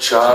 4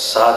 7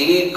1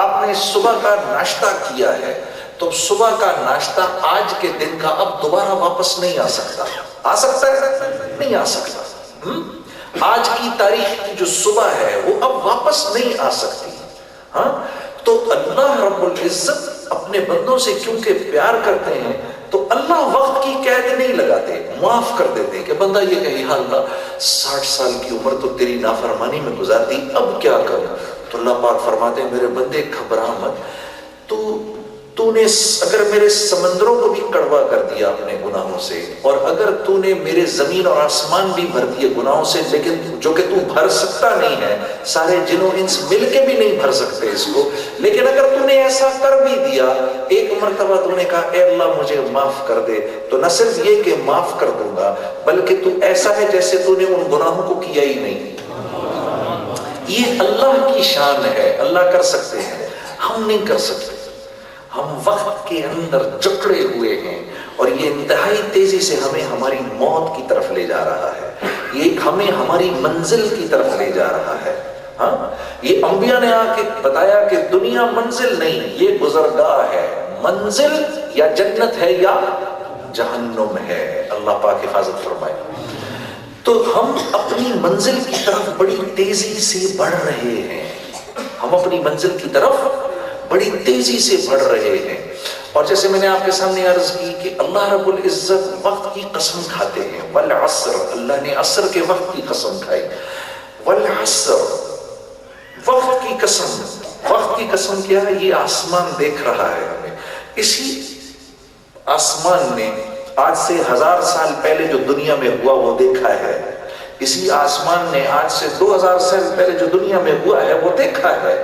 آپ نے صبح کا ناشتہ کیا ہے تو صبح کا ناشتہ آج کے دن کا اب دوبارہ واپس نہیں آ سکتا. آ سکتا ہے؟ نہیں آ سکتا. آج کی تاریخ کی جو صبح ہے وہ اب واپس نہیں آ سکتی. ہاں تو اللہ رب العزت اپنے بندوں سے کیونکہ پیار کرتے ہیں تو اللہ وقت کی قید نہیں لگاتے, معاف کر دیتے ہیں کہ بندہ یہ کہ یا اللہ 60 سال کی عمر تو تیری نافرمانی میں گزارتی, اب کیا کروں؟ تو اللہ پاک فرماتے ہیں میرے بندے گھبرا مت, تو نے اگر میرے سمندروں کو بھی کڑوا کر دیا اپنے گناہوں سے, اور اگر تو نے میرے زمین اور آسمان بھی بھر دیے گناہوں سے, لیکن جو کہ تو بھر سکتا نہیں ہے, سارے جنوں انس مل کے بھی نہیں بھر سکتے اس کو, لیکن اگر تو نے ایسا کر بھی دیا, ایک مرتبہ تو نے کہا اے اللہ مجھے معاف کر دے, تو نہ صرف یہ کہ معاف کر دوں گا بلکہ تو ایسا ہے جیسے تو نے ان گناہوں کو کیا ہی نہیں. یہ اللہ کی شان ہے, اللہ کر سکتے ہیں, ہم نہیں کر سکتے. ہم وقت کے اندر جکڑے ہوئے ہیں اور یہ انتہائی تیزی سے ہمیں ہماری موت کی طرف لے جا رہا ہے, یہ ہمیں ہماری منزل کی طرف لے جا رہا ہے. ہاں یہ انبیاء نے آ کے بتایا کہ دنیا منزل نہیں, یہ گزرگاہ ہے. منزل یا جنت ہے یا جہنم ہے. اللہ پاک حفاظت فرمائے. تو ہم اپنی منزل کی طرف بڑی تیزی سے بڑھ رہے ہیں, ہم اپنی منزل کی طرف بڑی تیزی سے بڑھ رہے ہیں. اور جیسے میں نے آپ کے سامنے عرض کی کہ اللہ رب العزت وقت کی قسم کھاتے ہیں. والعصر, اللہ نے عصر کے وقت کی قسم کھائی. والعصر, وقت کی قسم. وقت کی قسم کیا ہے؟ یہ آسمان دیکھ رہا ہے ہمیں. اسی آسمان نے آج سے 1000 سال پہلے جو دنیا میں ہوا وہ دیکھا ہے. اسی آسمان نے آج سے 2000 سال پہلے جو دنیا میں ہوا ہے وہ دیکھا ہے.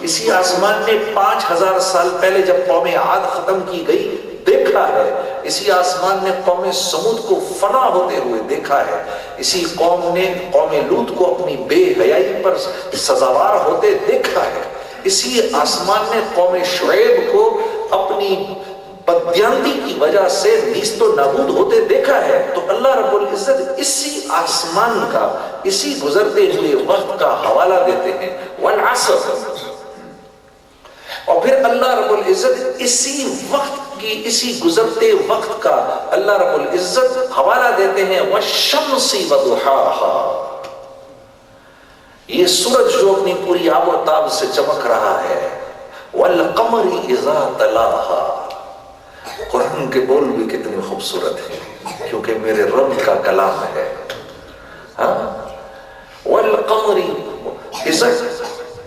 اسی آسمان نے 5000 سال پہلے جب قوم عاد ختم کی گئی دیکھا ہے. اسی آسمان نے قوم سمود کو فنا ہوتے ہوئے دیکھا ہے. اسی قوم نے قوم لوط کو اپنی بے حیائی پر سزاوار ہوتے دیکھا ہے. اسی آسمان نے قوم شعیب کو اپنی بددیانتی کی وجہ سے نیست و نابود ہوتے دیکھا ہے. تو اللہ رب العزت اسی آسمان کا, اسی گزرتے ہوئے وقت کا حوالہ دیتے ہیں. والعصر, اور پھر اللہ رب العزت اسی وقت کی, اسی گزرتے وقت کا اللہ رب العزت حوالہ دیتے ہیں. والشمس وضحاها, یہ سورج جو اپنی پوری آب و تاب سے چمک رہا ہے. والقمر اذا تلاها, قرآن کے بول بھی کتنے خوبصورت ہیں کیونکہ میرے رب کا کلام ہے. والقمر اذا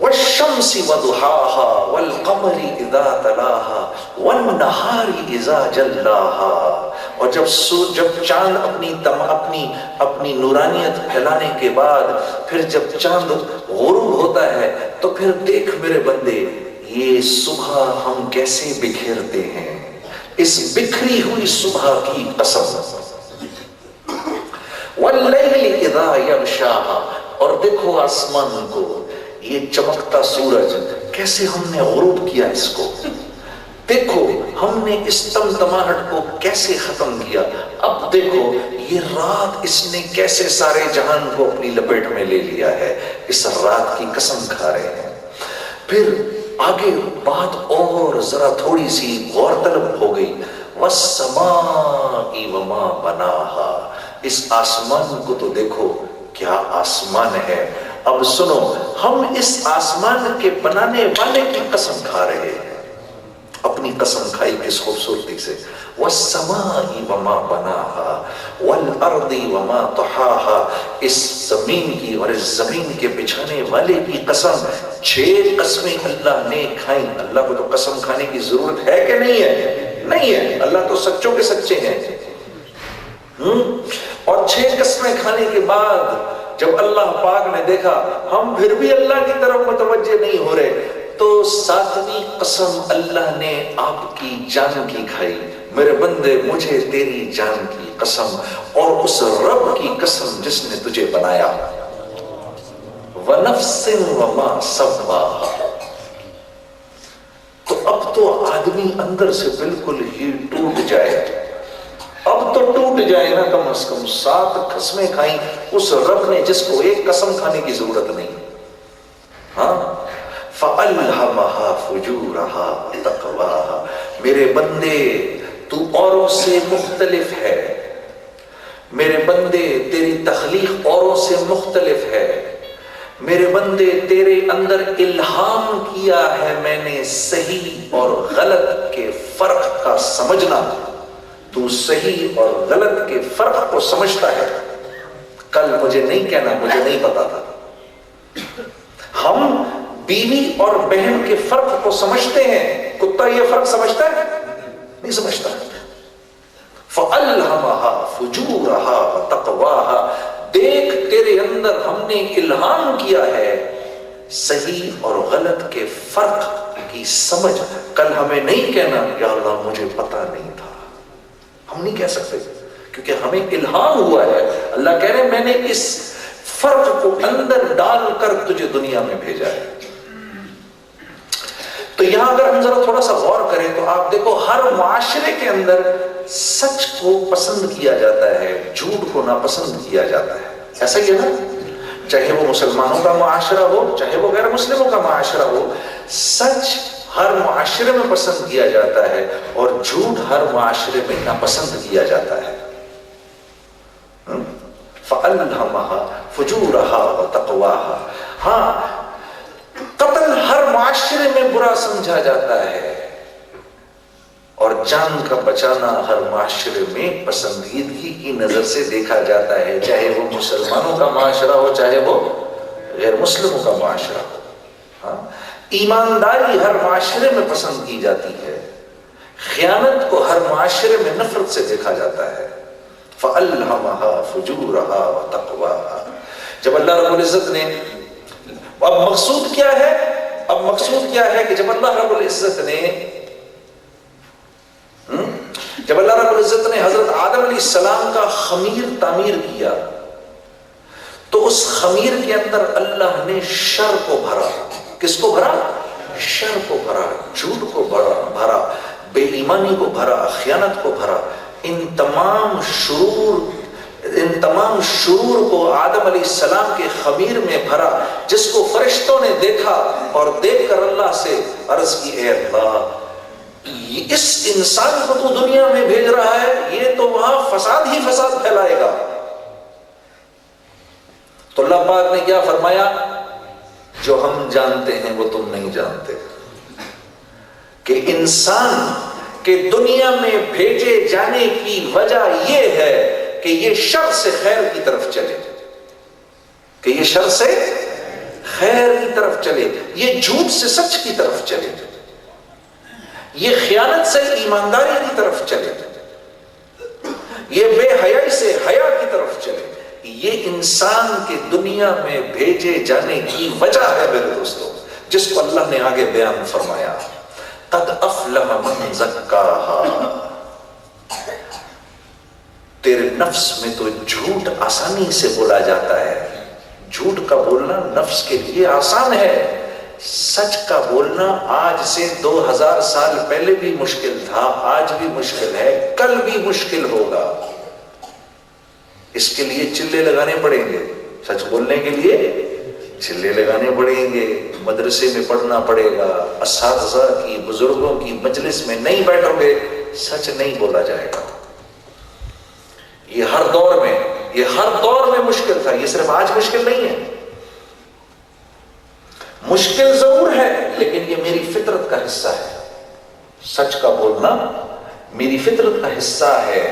والشمس وضحاها والقمر اذا تلاها والنهار اذا جلاها. اور جب چاند اپنی نورانیت پھیلانے کے بعد پھر جب چاند غروب ہوتا ہے تو پھر دیکھ میرے بندے یہ صبح ہم کیسے بکھیرتے ہیں. اس بکھری ہوئی صبح کی قسم. واللیل اذا یغشاها, اور دیکھو آسمان کو, یہ چمکتا سورج کیسے ہم نے غروب کیا اس کو. دیکھو ہم نے اس تمتماہٹ کو کیسے ختم کیا. اب دیکھو یہ رات اس نے کیسے سارے جہان کو اپنی لپیٹ میں لے لیا ہے. اس رات کی قسم کھا رہے ہیں. پھر آگے بات اور ذرا تھوڑی سی غور طلب ہو گئی. والسماء وما بناها, اس آسمان کو تو دیکھو کیا آسمان ہے. اب سنو, ہم اس آسمان کے بنانے والے کی قسم کھا رہے ہیں. اپنی قسم کھائی کس خوبصورتی سے. والسماء وما بناها والارض وما طحاها, اس زمین کی اور اس زمین کے بچھانے والے کی قسم. 6 قسمیں اللہ نے کھائیں. اللہ کو تو قسم کھانے کی ضرورت ہے کہ نہیں ہے؟ نہیں ہے. اللہ تو سچوں کے سچے ہیں. اور 6 قسمیں کھانے کے بعد جب اللہ پاک نے دیکھا ہم پھر بھی اللہ کی طرف متوجہ نہیں ہو رہے تو 7ویں قسم اللہ نے آپ کی جان کی کھائی. میرے بندے مجھے تیری جان کی قسم اور اس رب کی قسم جس نے تجھے بنایا. وَنَفْسٍ وَمَا سَوَّاهَا, تو اب تو آدمی اندر سے بالکل ہی ٹوٹ جائے. اب تو ٹوٹ جائے نا, کم از کم 7 قسمیں کھائیں اس رب نے جس کو ایک قسم کھانے کی ضرورت نہیں. ہاں, فَأَلْهَمَهَا فُجُورَهَا وَتَقْوَاهَا، میرے بندے تو اوروں سے مختلف ہے، میرے بندے تیری تخلیق اوروں سے مختلف ہے، میرے بندے تیرے اندر الہام کیا ہے میں نے صحیح اور غلط کے فرق کا سمجھنا، تو صحیح اور غلط کے فرق کو سمجھتا ہے۔ کل مجھے نہیں کہنا مجھے نہیں پتا تھا، ہم بیوی اور بہن کے فرق کو سمجھتے ہیں، کتا یہ فرق سمجھتا ہے؟ نہیں سمجھتا۔ فَأَلْهَمَهَا فُجُورَهَا وَتَقْوَاهَا، دیکھ تیرے اندر ہم نے الہام کیا ہے صحیح اور غلط کے فرق کی سمجھ۔ کل ہمیں نہیں کہنا یا اللہ مجھے پتا نہیں تھا، ہم نہیں کہہ سکتے کیونکہ ہمیں الہام ہوا ہے۔ اللہ کہہ رہے میں نے اس فرق کو اندر ڈال کر تجھے دنیا میں بھیجا ہے۔ تو یہاں اگر ہم ذرا تھوڑا سا غور کریں تو آپ دیکھو ہر معاشرے کے اندر سچ کو پسند کیا جاتا ہے، جھوٹ کو ناپسند کیا جاتا ہے، ایسا ہی ہے نا؟ چاہے وہ مسلمانوں کا معاشرہ ہو چاہے وہ غیر مسلموں کا معاشرہ ہو، سچ ہر معاشرے میں پسند کیا جاتا ہے اور جھوٹ ہر معاشرے میں ناپسند کیا جاتا ہے۔ فَأَلْهَمَهَا فُجُورَهَا وَتَقْوَاهَا، ہاں قتل ہر معاشرے میں برا سمجھا جاتا ہے اور جان کا بچانا ہر معاشرے میں پسندیدگی کی نظر سے دیکھا جاتا ہے، چاہے وہ مسلمانوں کا معاشرہ ہو چاہے وہ غیر مسلموں کا معاشرہ ہو۔ ہاں ایمانداری ہر معاشرے میں پسند کی جاتی ہے، خیانت کو ہر معاشرے میں نفرت سے دیکھا جاتا ہے۔ فَأَلْهَمَهَا فُجُورَهَا وَتَقْوَاهَا، جب اللہ رب العزت نے، اب مقصود کیا ہے؟ اب مقصود کیا ہے کہ جب اللہ رب العزت نے حضرت آدم علیہ السلام کا خمیر تعمیر کیا تو اس خمیر کے اندر اللہ نے شر کو بھرا۔ کس کو بھرا؟ شر کو بھرا، جھوٹ کو بھرا، بے ایمانی کو بھرا، خیانت کو بھرا۔ ان تمام شرور کو آدم علیہ السلام کے خمیر میں بھرا، جس کو فرشتوں نے دیکھا اور دیکھ کر اللہ سے عرض کی، اے اللہ اس انسان کو تو دنیا میں بھیج رہا ہے، یہ تو وہاں فساد ہی فساد پھیلائے گا۔ تو اللہ پاک نے کیا فرمایا؟ جو ہم جانتے ہیں وہ تم نہیں جانتے، کہ انسان کے دنیا میں بھیجے جانے کی وجہ یہ ہے کہ یہ شر سے خیر کی طرف چلے، کہ یہ شر سے خیر کی طرف چلے، یہ جھوٹ سے سچ کی طرف چلے، یہ خیانت سے ایمانداری کی طرف چلے، یہ بے حیائی سے حیا کی طرف چلے۔ یہ انسان کے دنیا میں بھیجے جانے کی وجہ ہے میرے دوستو، جس کو اللہ نے آگے بیان فرمایا، قد افلح من زکاہا۔ تیرے نفس میں تو جھوٹ آسانی سے بولا جاتا ہے، جھوٹ کا بولنا نفس کے لیے آسان ہے، سچ کا بولنا آج سے 2000 سال پہلے بھی مشکل تھا، آج بھی مشکل ہے، کل بھی مشکل ہوگا۔ اس کے لیے چلے لگانے پڑیں گے، سچ بولنے کے لیے چلے لگانے پڑیں گے، مدرسے میں پڑھنا پڑے گا، اساتذہ کی بزرگوں کی مجلس میں نہیں بیٹھو گے سچ نہیں بولا جائے گا۔ یہ ہر دور میں مشکل تھا، یہ صرف آج مشکل نہیں ہے، مشکل ضرور ہے لیکن یہ میری فطرت کا حصہ ہے، سچ کا بولنا میری فطرت کا حصہ ہے۔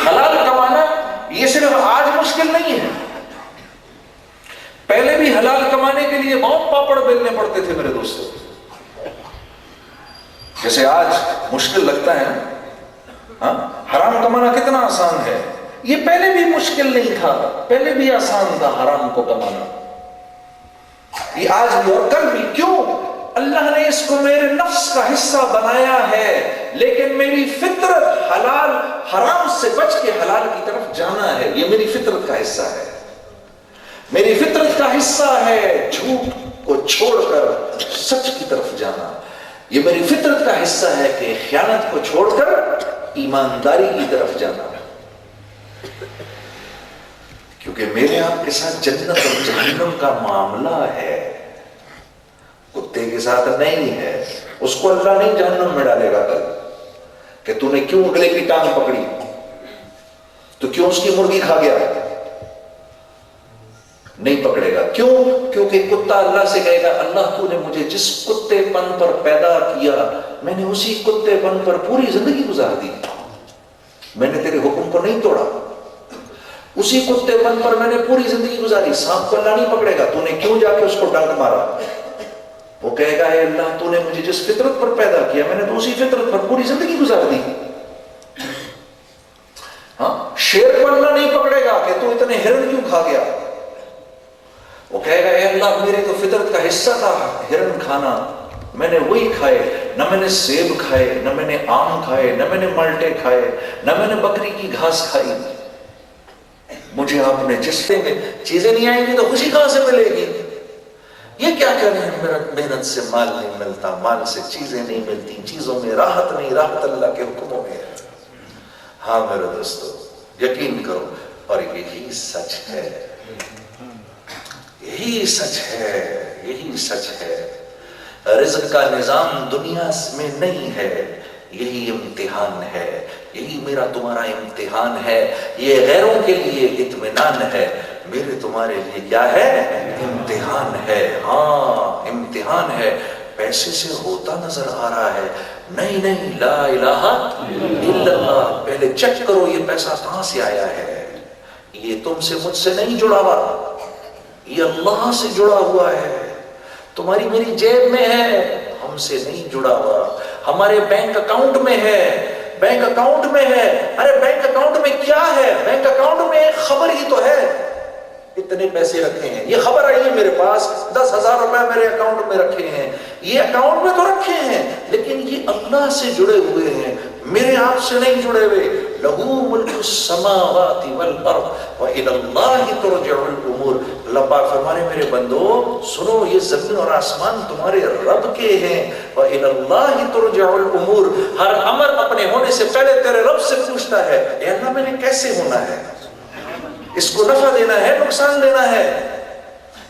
حلال کمانا یہ صرف آج مشکل نہیں ہے، پہلے بھی حلال کمانے کے لیے بہت پاپڑ بیلنے پڑتے تھے میرے دوستوں، جیسے آج مشکل لگتا ہے۔ ہاں حرام کمانا کتنا آسان ہے، یہ پہلے بھی مشکل نہیں تھا، پہلے بھی آسان تھا حرام کو کمانا، یہ آج بھی اور کل بھی۔ کیوں؟ اللہ نے اس کو میرے نفس کا حصہ بنایا ہے، لیکن میری فطرت حلال حرام سے بچ کے حلال کی طرف جانا ہے، یہ میری فطرت کا حصہ ہے، میری فطرت کا حصہ ہے جھوٹ کو چھوڑ کر سچ کی طرف جانا، یہ میری فطرت کا حصہ ہے کہ خیانت کو چھوڑ کر ایمانداری کی طرف جانا۔ کیونکہ میرے آپ کے ساتھ جنت اور جہنم کا معاملہ ہے، کتے کے ساتھ نہیں ہے۔ اس کو اللہ نہیں جہنم میں ڈالے گا کل کہ تو نے کیوں اگلے کی ٹانگ پکڑی، تو کیوں اس کی مرغی کھا گیا، نہیں پکڑے گا۔ کیوں؟ کیونکہ کتا اللہ سے کہے گا اللہ تو نے مجھے جس کتے پن پر پیدا کیا میں نے اسی کتے پن پر پوری زندگی گزار دی، میں نے تیرے حکم کو نہیں توڑا، اسی کتے پن پر میں نے پوری زندگی گزاری۔ سانپ کو اللہ نہیں پکڑے گا تو نے کیوں جا کے اس کو ڈنک مارا، وہ کہے گا اے اللہ تو نے مجھے جس فطرت پر پیدا کیا میں نے تو اسی فطرت پر پوری زندگی گزار دی۔ ہاں، شیر کو اللہ نہیں پکڑے گا کہ تو اتنے ہرن کیوں کھا گیا، وہ کہے گا اے اللہ میرے تو فطرت کا حصہ تھا ہرن کھانا، میں نے وہی کھائے، نہ میں نے سیب کھائے، نہ میں نے آم کھائے، نہ میں نے مالٹے کھائے، نہ میں نے بکری کی گھاس کھائی۔ مجھے آپ نے جس میں چیزیں نہیں آئیں گی تو خوشی کہاں سے ملے گی؟ یہ کیا کہہ رہے ہیں محنت سے مال نہیں ملتا، مال سے چیزیں نہیں ملتی، چیزوں میں راحت نہیں، راحت اللہ کے حکموں میں ہے۔ ہاں میرے دوستو یقین کرو، اور یہی سچ ہے، یہی سچ ہے، یہی سچ ہے۔ رزق کا نظام دنیا میں نہیں ہے، یہی امتحان ہے، یہی میرا تمہارا امتحان ہے۔ یہ غیروں کے لیے اطمینان ہے، میرے تمہارے لیے کیا ہے؟ امتحان ہے۔ ہاں امتحان ہے۔ پیسے سے ہوتا نظر آ رہا ہے، نہیں نہیں، لا الہ الا اللہ، پہلے چیک کرو یہ پیسہ کہاں سے آیا ہے، یہ تم سے مجھ سے نہیں جڑا ہوا، یہ اللہ سے جڑا ہوا ہے، تمہاری میری جیب میں ہے، ہم سے نہیں جڑا ہوا، ہمارے بینک اکاؤنٹ میں ہے، بینک اکاؤنٹ میں ہے۔ ارے بینک اکاؤنٹ میں کیا ہے؟ بینک اکاؤنٹ میں ایک خبر ہی تو ہے، اتنے پیسے رکھے ہیں، یہ خبر آئی ہے میرے پاس 10,000 روپے میرے اکاؤنٹ میں رکھے ہیں، یہ اکاؤنٹ میں تو رکھے ہیں لیکن یہ اللہ سے جڑے ہوئے ہیں، میرے آپ سے نہیں جڑے ہوئے۔ لہو ملک السماوات والارض والى اللہ ترجع الامور۔ اللہ پاک فرمانے میرے بندو سنو، یہ زمین اور آسمان تمہارے رب کے ہیں، والى اللہ ترجع الامور، ہر امر اپنے ہونے سے پہلے تیرے رب سے پوچھتا ہے اے اللہ میں نے کیسے ہونا ہے، اس کو نفع دینا ہے نقصان دینا ہے،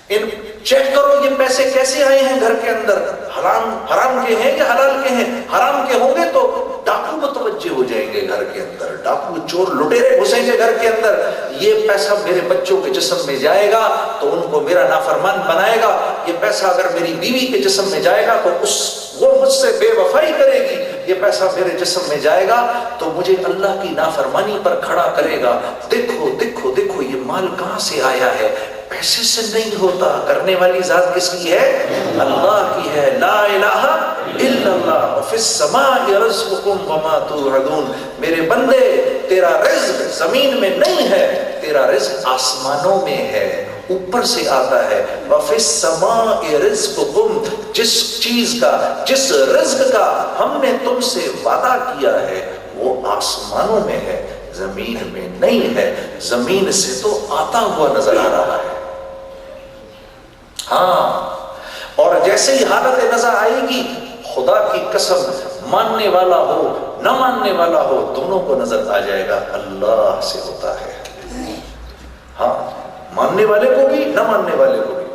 ان چیک کرو یہ پیسے کیسے آئے ہیں گھر کے اندر، حرام کے ہیں یا حلال کے ہیں؟ حرام کے ہوں گے تو ڈاکو متوجہ ہو جائیں گے گھر کے اندر، ڈاکو چور لٹیرے گھسیں گے گھر کے اندر، یہ پیسہ میرے بچوں کے جسم میں جائے گا تو ان کو میرا نافرمان بنائے گا، یہ پیسہ اگر میری بیوی کے جسم میں جائے گا تو وہ مجھ سے بے وفائی کرے گی، یہ پیسہ میرے جسم میں جائے گا تو مجھے اللہ کی نافرمانی پر کھڑا کرے گا۔ دیکھو دیکھو دیکھو یہ مال کہاں سے آیا ہے، پیسے سے نہیں ہوتا، کرنے والی ذات کس کی ہے؟ اللہ کی ہے۔ لا الہ الا اللہ وفی السماء رزقکم وما توعدون۔ میرے بندے تیرا رزق زمین میں نہیں ہے، تیرا رزق آسمانوں میں ہے، اوپر سے آتا ہے۔ وفی السماء رزقکم، جس چیز کا جس رزق کا ہم نے تم سے وعدہ کیا ہے وہ آسمانوں میں ہے، زمین میں نہیں ہے، زمین سے تو آتا ہوا نظر آ رہا ہے۔ ہاں، اور جیسے ہی حالت نظر آئے گی خدا کی قسم، ماننے والا ہو نہ ماننے والا ہو دونوں کو نظر آ جائے گا اللہ سے ہوتا ہے۔ ہاں، ماننے والے کو بھی نہ ماننے والے کو بھی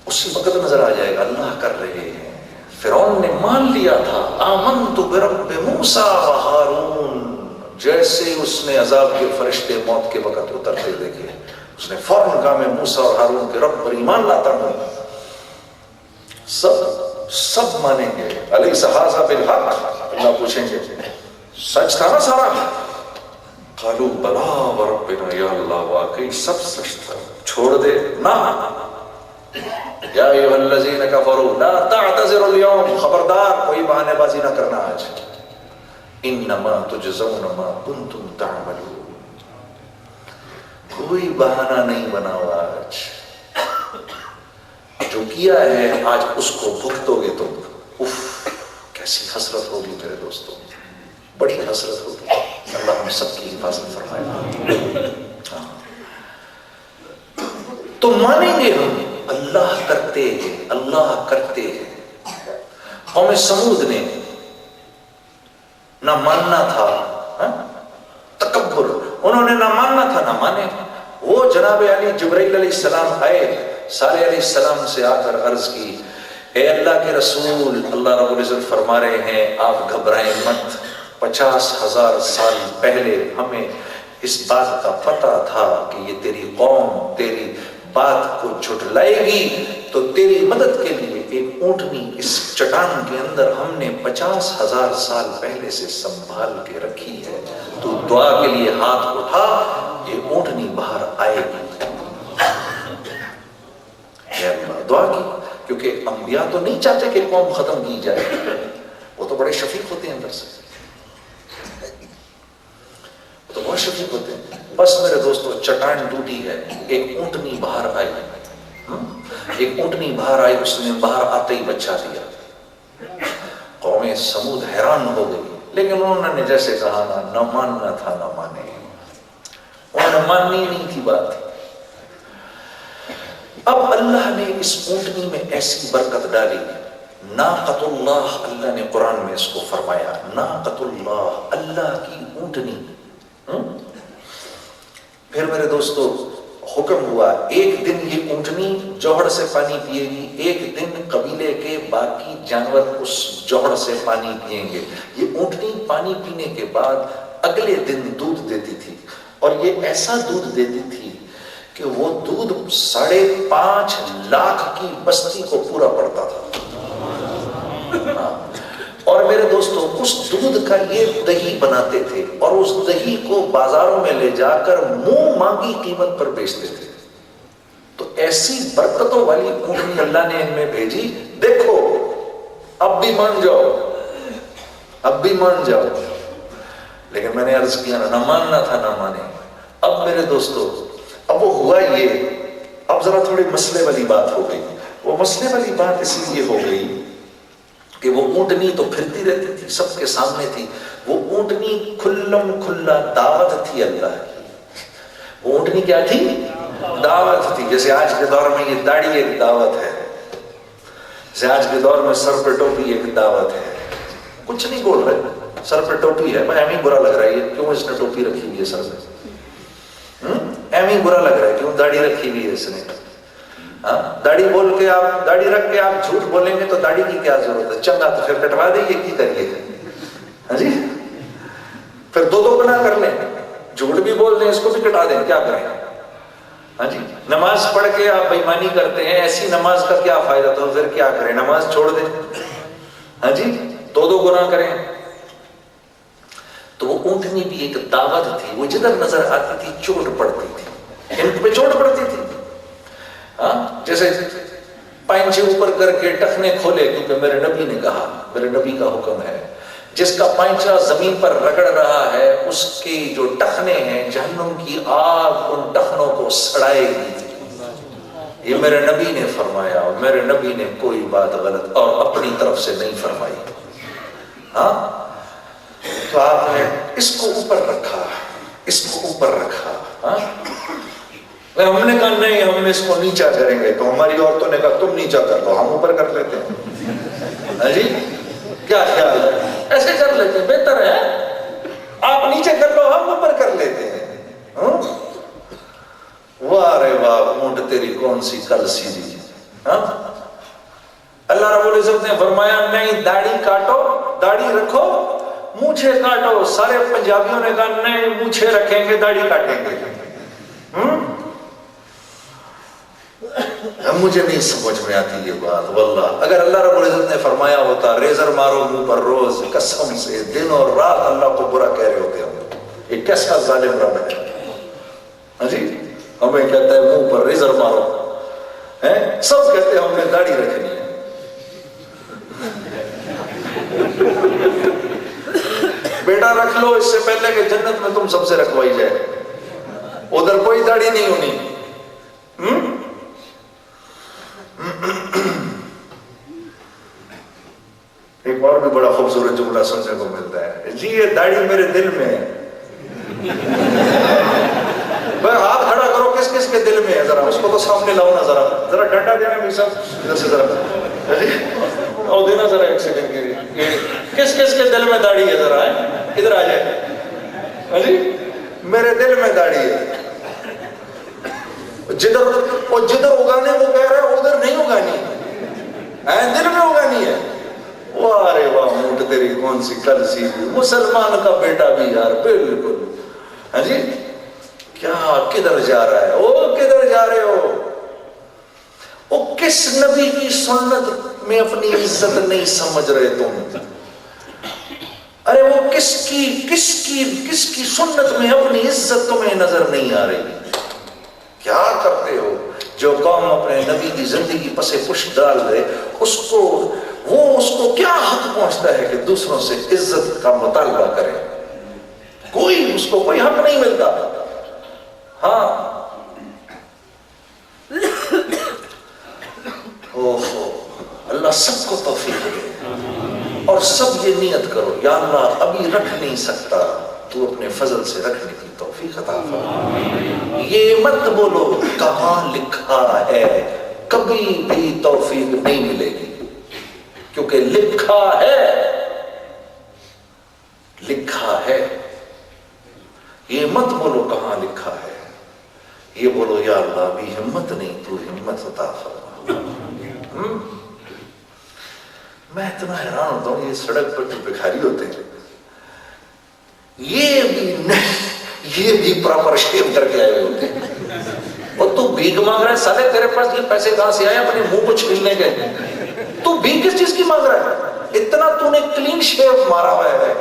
اسی وقت نظر آ جائے گا اللہ کر رہے ہیں۔ فرعون نے مان لیا تھا آمنت برب موسیٰ و ہارون، جیسے اس نے عذاب کے فرشتے موت کے وقت اترتے دیکھے اس نے فوراً کہا میں موسیٰ اور ہارون کے رب پر ایمان لاتا ہوں۔ سب مانیں گے، الیس ھذا بالحق، اللہ پوچھیں گے سچ تھا نا سارا؟ قالوا بلا وربنا، یا اللہ واقعی سب سچ تھا، چھوڑ دے نہ۔ یا ایھا الذین کفروا لا تعتذروا اليوم، خبردار کوئی بہانے بازی نہ کرنا آج، انما تجزون ما کنتم تعملون، کوئی بہانہ نہیں بناؤ، آج جو کیا ہے آج اس کو بھگتو گے تم۔ اف کیسی حسرت ہوگی میرے دوستوں، بڑی حسرت ہوگی، اللہ ہم سب کی حفاظت فرمائے۔ تو مانیں گے ہم اللہ کرتے ہیں، اللہ کرتے ہیں۔ قوم سمود نے نہ ماننا تھا، تکبر، انہوں نے نہ ماننا تھا نہ مانے. وہ جناب علی جبرائیل علیہ السلام آئے, صالح علیہ السلام سے آ کر عرض کی, اے اللہ کے رسول, اللہ رب العزت فرما رہے ہیں آپ گھبرائیں مت, 50,000 سال پہلے ہمیں اس بات کا پتہ تھا کہ یہ تیری قوم تیری بات کو جھٹلائے گی, تو تیری مدد کے لیے ایک اونٹنی اس چٹان کے اندر ہم نے 50,000 سال پہلے سے سنبھال کے رکھی ہے, تو دعا کے لیے ہاتھ اٹھا, یہ اونٹنی باہر آئے گی. اے اللہ, دعا کی, کیونکہ انبیاء تو نہیں چاہتے کہ قوم ختم کی جائے, وہ تو بڑے شفیق ہوتے ہیں اندر سے, وہ تو بہت شفیق ہوتے ہیں. بس میرے دوستو چٹان ٹوٹی ہے, ایک اونٹنی باہر آئی, ایک اونٹنی باہر آئی, اس نے باہر آتے ہی بچہ دیا. قوم سمود حیران ہو گئی, لیکن انہوں نے جیسے کہا نا, نہ ماننا تھا نہ مانے, انہوں نے ماننی نہیں تھی بات. اب اللہ نے اس اونٹنی میں ایسی برکت ڈالی, ناقۃ اللہ, اللہ نے قرآن میں اس کو فرمایا, ناقۃ اللہ, اللہ کی اونٹنی. پھر میرے دوستو حکم ہوا, ایک دن یہ اونٹنی جوہر سے پانی پیے گی, ایک دن قبیلے کے باقی جانور اس جوہر سے پانی پئیں گے. یہ اونٹنی پانی پینے کے بعد اگلے دن دودھ دیتی تھی, اور یہ ایسا دودھ دیتی تھی کہ وہ دودھ 5.5 لاکھ کی بستی کو پورا پڑتا تھا. اور میرے دوستو اس دودھ کا یہ دہی بناتے تھے, اور اس دہی کو بازاروں میں لے جا کر منہ مانگی قیمت پر بیچتے تھے. تو ایسی برکتوں والی اونٹنی اللہ نے ان میں بھیجی, دیکھو اب بھی مان جاؤ, اب بھی مان جاؤ. لیکن میں نے عرض کیا نہ ماننا تھا نہ مانے. اب میرے دوستو اب وہ ہوا یہ, اب ذرا تھوڑی مسئلے والی بات ہو گئی. وہ مسئلے والی بات اسی لیے ہو گئی کہ وہ اونٹنی تو پھرتی رہتی تھی, سب کے سامنے تھی. وہ اونٹنی کھلم کھلا دعوت تھی اللہ کی. وہ اونٹنی کیا تھی؟ دعوت تھی. جیسے آج کے دور میں یہ داڑھی ایک دعوت ہے, جیسے آج کے دور میں سر پہ ٹوپی ایک دعوت ہے. کچھ نہیں بول رہے, سر پہ ٹوپی ہے, میں ایویں برا لگ رہا ہے کیوں اس نے ٹوپی رکھی ہوئی ہے سر پہ, ایویں برا لگ رہا ہے کیوں داڑھی رکھی ہوئی ہے اس نے. داڑھی بول کے آپ, داڑھی رکھ کے آپ جھوٹ بولیں گے تو داڑھی کی کیا ضرورت ہے, چنگا تو پھر کٹوا دیں, یہ کی کریے ہاں جی, پھر دو گنا کر لیں, جھوٹ بھی بول دیں اس کو بھی کٹا دیں, کیا کریں ہاں جی. نماز پڑھ کے آپ بے ایمانی کرتے ہیں, ایسی نماز کا کیا فائدہ, تو پھر کیا کریں, نماز چھوڑ دیں ہاں جی, دو گنا کریں. تو وہ اونٹنی بھی ایک دعوت تھی, وہ جدھر نظر آتی تھی چوٹ پڑتی تھی, ان پہ چوٹ پڑتی تھی. جیسے پائنچے اوپر کر کے ٹخنے کھولے, کیونکہ میرے نبی نے کہا, میرے نبی کا حکم ہے, جس کا پائنچا زمین پر رگڑ رہا ہے اس کی جو ٹخنے ہیں جہنم کی آگ ان ٹخنوں کو سڑائے گی. یہ میرے نبی نے فرمایا, اور میرے نبی نے کوئی بات غلط اور اپنی طرف سے نہیں فرمائی. تو آپ نے اس کو اوپر رکھا, اس کو اوپر رکھا. ہم نے کہا نہیں, ہم اس کو نیچا کریں گے, تو ہماری عورتوں نے کہا تم نیچا کر لو, ہم اوپر کر لیتے ہیں. جی کیا خیال ہے, ایسے کر لیتے ہیں, بہتر ہے, آپ نیچے کر لو ہم اوپر کر لیتے ہیں. واہ رے واہ, اونٹ تیری کون سی کل سیدھی. اللہ رب العزت نے فرمایا نہیں, داڑھی کاٹو, داڑھی رکھو, مونچھے کاٹو. سارے پنجابیوں نے کہا نہیں, مونچھے رکھیں گے داڑھی کاٹیں گے. مجھے نہیں سمجھ میں آتی یہ بات واللہ. اگر اللہ رب العزت نے فرمایا ہوتا ریزر مارو منہ پر روز, قسم سے دن اور رات اللہ کو برا کہہ رہے ہوتے ہم. یہ کیسا ظالم رب ہے ہاں جی, ہمیں کہتا ہے منہ پر ریزر مارو, سب کہتے ہیں ہم نے داڑھی رکھنی ہے. بیٹا رکھ لو اس سے پہلے کہ جنت میں تم سب سے رکھوائی جائے, ادھر کوئی داڑھی نہیں ہونی. ایک اور بھی بڑا خوبصورت جملہ سننے کو ملتا ہے, جی یہ داڑھی میرے دل میں ہے. ہاتھ کھڑا کرو, کس کس کے دل میں ہے, ذرا اس کو تو سامنے لاؤ نا, ذرا ڈنڈا دینا بھی سب ادھر سے, ذرا اور دینا ذرا ایک سیکنڈ کے لیے, کس کس کے دل میں داڑھی ہے, ذرا ادھر آ جائے. میرے دل میں داڑھی ہے. جدھر اگانے وہ کہہ رہا ہے ادھر نہیں اگانی ہے، دل میں اگانی ہے. واہ رے واہ، اونٹ تیری کون سی کل سی مسلمان کا بیٹا بھی یار بالکل. ہاں جی، کیا کدھر جا رہا ہے؟ او کدھر جا رہے ہو؟ او کس نبی کی سنت میں اپنی عزت نہیں سمجھ رہے تم؟ ارے وہ کس کی سنت میں اپنی عزت تمہیں نظر نہیں آ رہی؟ کیا کرتے ہو؟ جو قوم اپنے نبی کی زندگی پسے پشت ڈال دے، اس کو کیا حق پہنچتا ہے کہ دوسروں سے عزت کا مطالبہ کرے؟ اس کو کوئی حق نہیں ملتا. ہاں، اللہ سب کو توفیق دے. اور سب یہ نیت کرو، یا اللہ ابھی رکھ نہیں سکتا، تو اپنے فضل سے رکھنے کی توفیق عطا فرما. یہ مت بولو کہاں لکھا ہے، کبھی بھی توفیق نہیں ملے گی، کیونکہ لکھا ہے. یہ مت بولو کہاں لکھا ہے، یہ بولو یا اللہ ابھی ہمت نہیں، تو ہمت عطا فرما. میں اتنا حیران ہوتا ہوں، یہ سڑک پر جو بھکاری ہوتے ہیں یہ بھی پراپر شیو کر کے آئے ہوتے ہیں. اور تو بھیک مانگ رہا ہے، سالے تیرے پاس یہ پیسے کہاں سے آئے اپنے منہ کو چھیلنے کے؟ تو بھیک کس چیز کی مانگ رہا ہے؟ اتنا تو نے کلین شیو مارا ہوا ہے،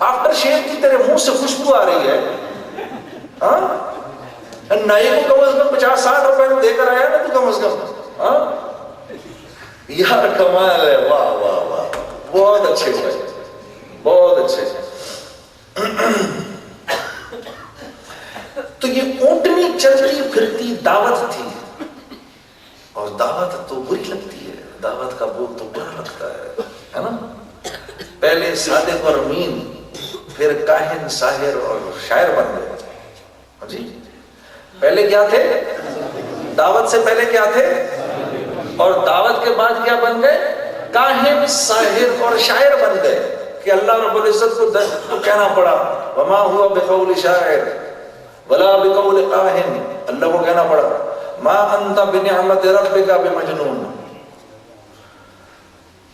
آفٹر شیو کی تیرے منہ سے خوشبو آ رہی ہے. نائی کو کم از کم 50-60 روپے دے کر آیا نا تو کم از کم. یار کمال ہے، واہ واہ واہ، بہت اچھے بھائی، بہت اچھے. تو یہ اونٹنی چلتی پھرتی دعوت تھی، اور دعوت تو بری لگتی ہے، دعوت کا بول تو برا لگتا ہے نا. پہلے صادق اور امین، پھر کاہن ساحر اور شاعر بن گئے. جی پہلے کیا تھے؟ دعوت سے پہلے کیا تھے؟ اور دعوت کے بعد کیا بن گئے؟ کاہن ساحر اور شاعر بن گئے. کہ اللہ رب العزت کو کہنا پڑا وما ہوا بقول شاعر ولا بقول کاہن. اللہ کو کہنا پڑا ما انت بنعمت ربک بمجنون.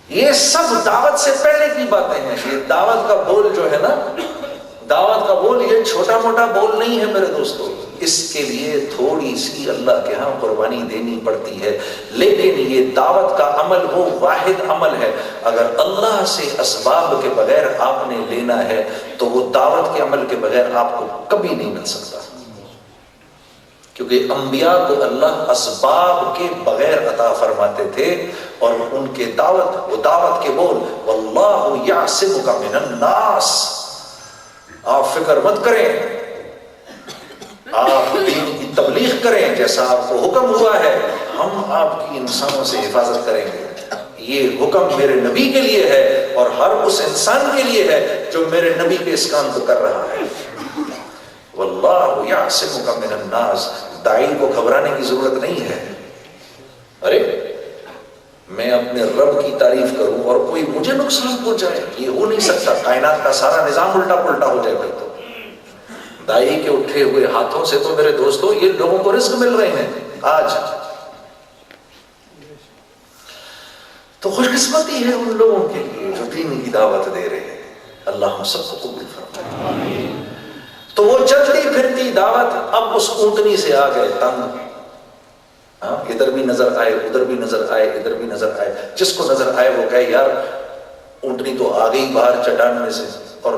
یہ سب دعوت سے پہلے کی باتیں ہیں. یہ دعوت کا بول جو ہے نا، دعوت کا بول یہ چھوٹا موٹا بول نہیں ہے میرے دوستو. اس کے لیے تھوڑی سی اللہ کے ہاں قربانی دینی پڑتی ہے. لیکن یہ دعوت کا عمل وہ واحد عمل ہے، اگر اللہ سے اسباب کے بغیر آپ نے لینا ہے تو وہ دعوت کے عمل کے بغیر آپ کو کبھی نہیں مل سکتا. کیونکہ انبیاء کو اللہ اسباب کے بغیر عطا فرماتے تھے، اور ان کے وہ دعوت کے بول واللہ یعصمک من الناس. آپ فکر مت کریں، آپ دین کی تبلیغ کریں جیسا آپ کو حکم ہوا ہے، ہم آپ کی انسانوں سے حفاظت کریں گے. یہ حکم میرے نبی کے لیے ہے اور ہر اس انسان کے لیے ہے جو میرے نبی کے اس کام کو کر رہا ہے. واللہ یعصمک من الناس. داعی کو گھبرانے کی ضرورت نہیں ہے. ارے میں اپنے رب کی تعریف کروں اور کوئی مجھے نقصان پہنچائے، یہ ہو نہیں سکتا. کائنات کا سارا نظام الٹا پلٹا ہو جائے گا. تو داعی کے اٹھے ہوئے ہاتھوں سے تو میرے دوستوں یہ لوگوں کو رزق مل رہے ہیں آج. تو خوش قسمتی ہے ان لوگوں کے لیے جو دین کی دعوت دے رہے ہیں. اللہ ہم سب کو قبول فرمائے. تو وہ چلتی پھرتی دعوت اب اس اونٹنی سے آ گئے تنگ. ادھر بھی نظر آئے، ادھر بھی نظر آئے، ادھر بھی نظر آئے. جس کو نظر آئے وہ کہے یار اونٹنی تو آ گئی باہر چٹان میں سے، اور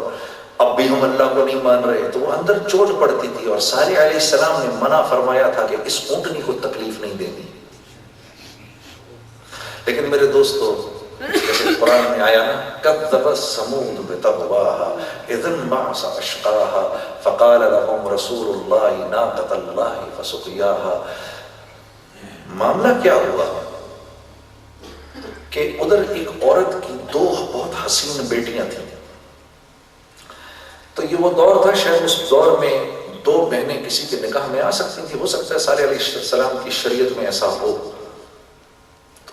اب بھی ہم اللہ کو نہیں مان رہے. تو وہ اندر چوٹ پڑتی تھی، اور صالح علیہ السلام نے منع فرمایا تھا کہ اس اونٹنی کو تکلیف نہیں دینی. لیکن میرے دوستو جیسے قرآن میں آیا نا کذبت ثمود بطغواها اذ انبعث اشقاها فقال لهم رسول الله ناقة الله فسقياها. معاملہ کیا ہوا کہ ادھر ایک عورت کی 2 بہت حسین بیٹیاں تھیں. تو یہ وہ دور تھا، شاید اس دور میں 2 بہنیں کسی کے نکاح میں آ سکتی تھی. ہو سکتا ہے صالح علیہ السلام کی شریعت میں ایسا ہو.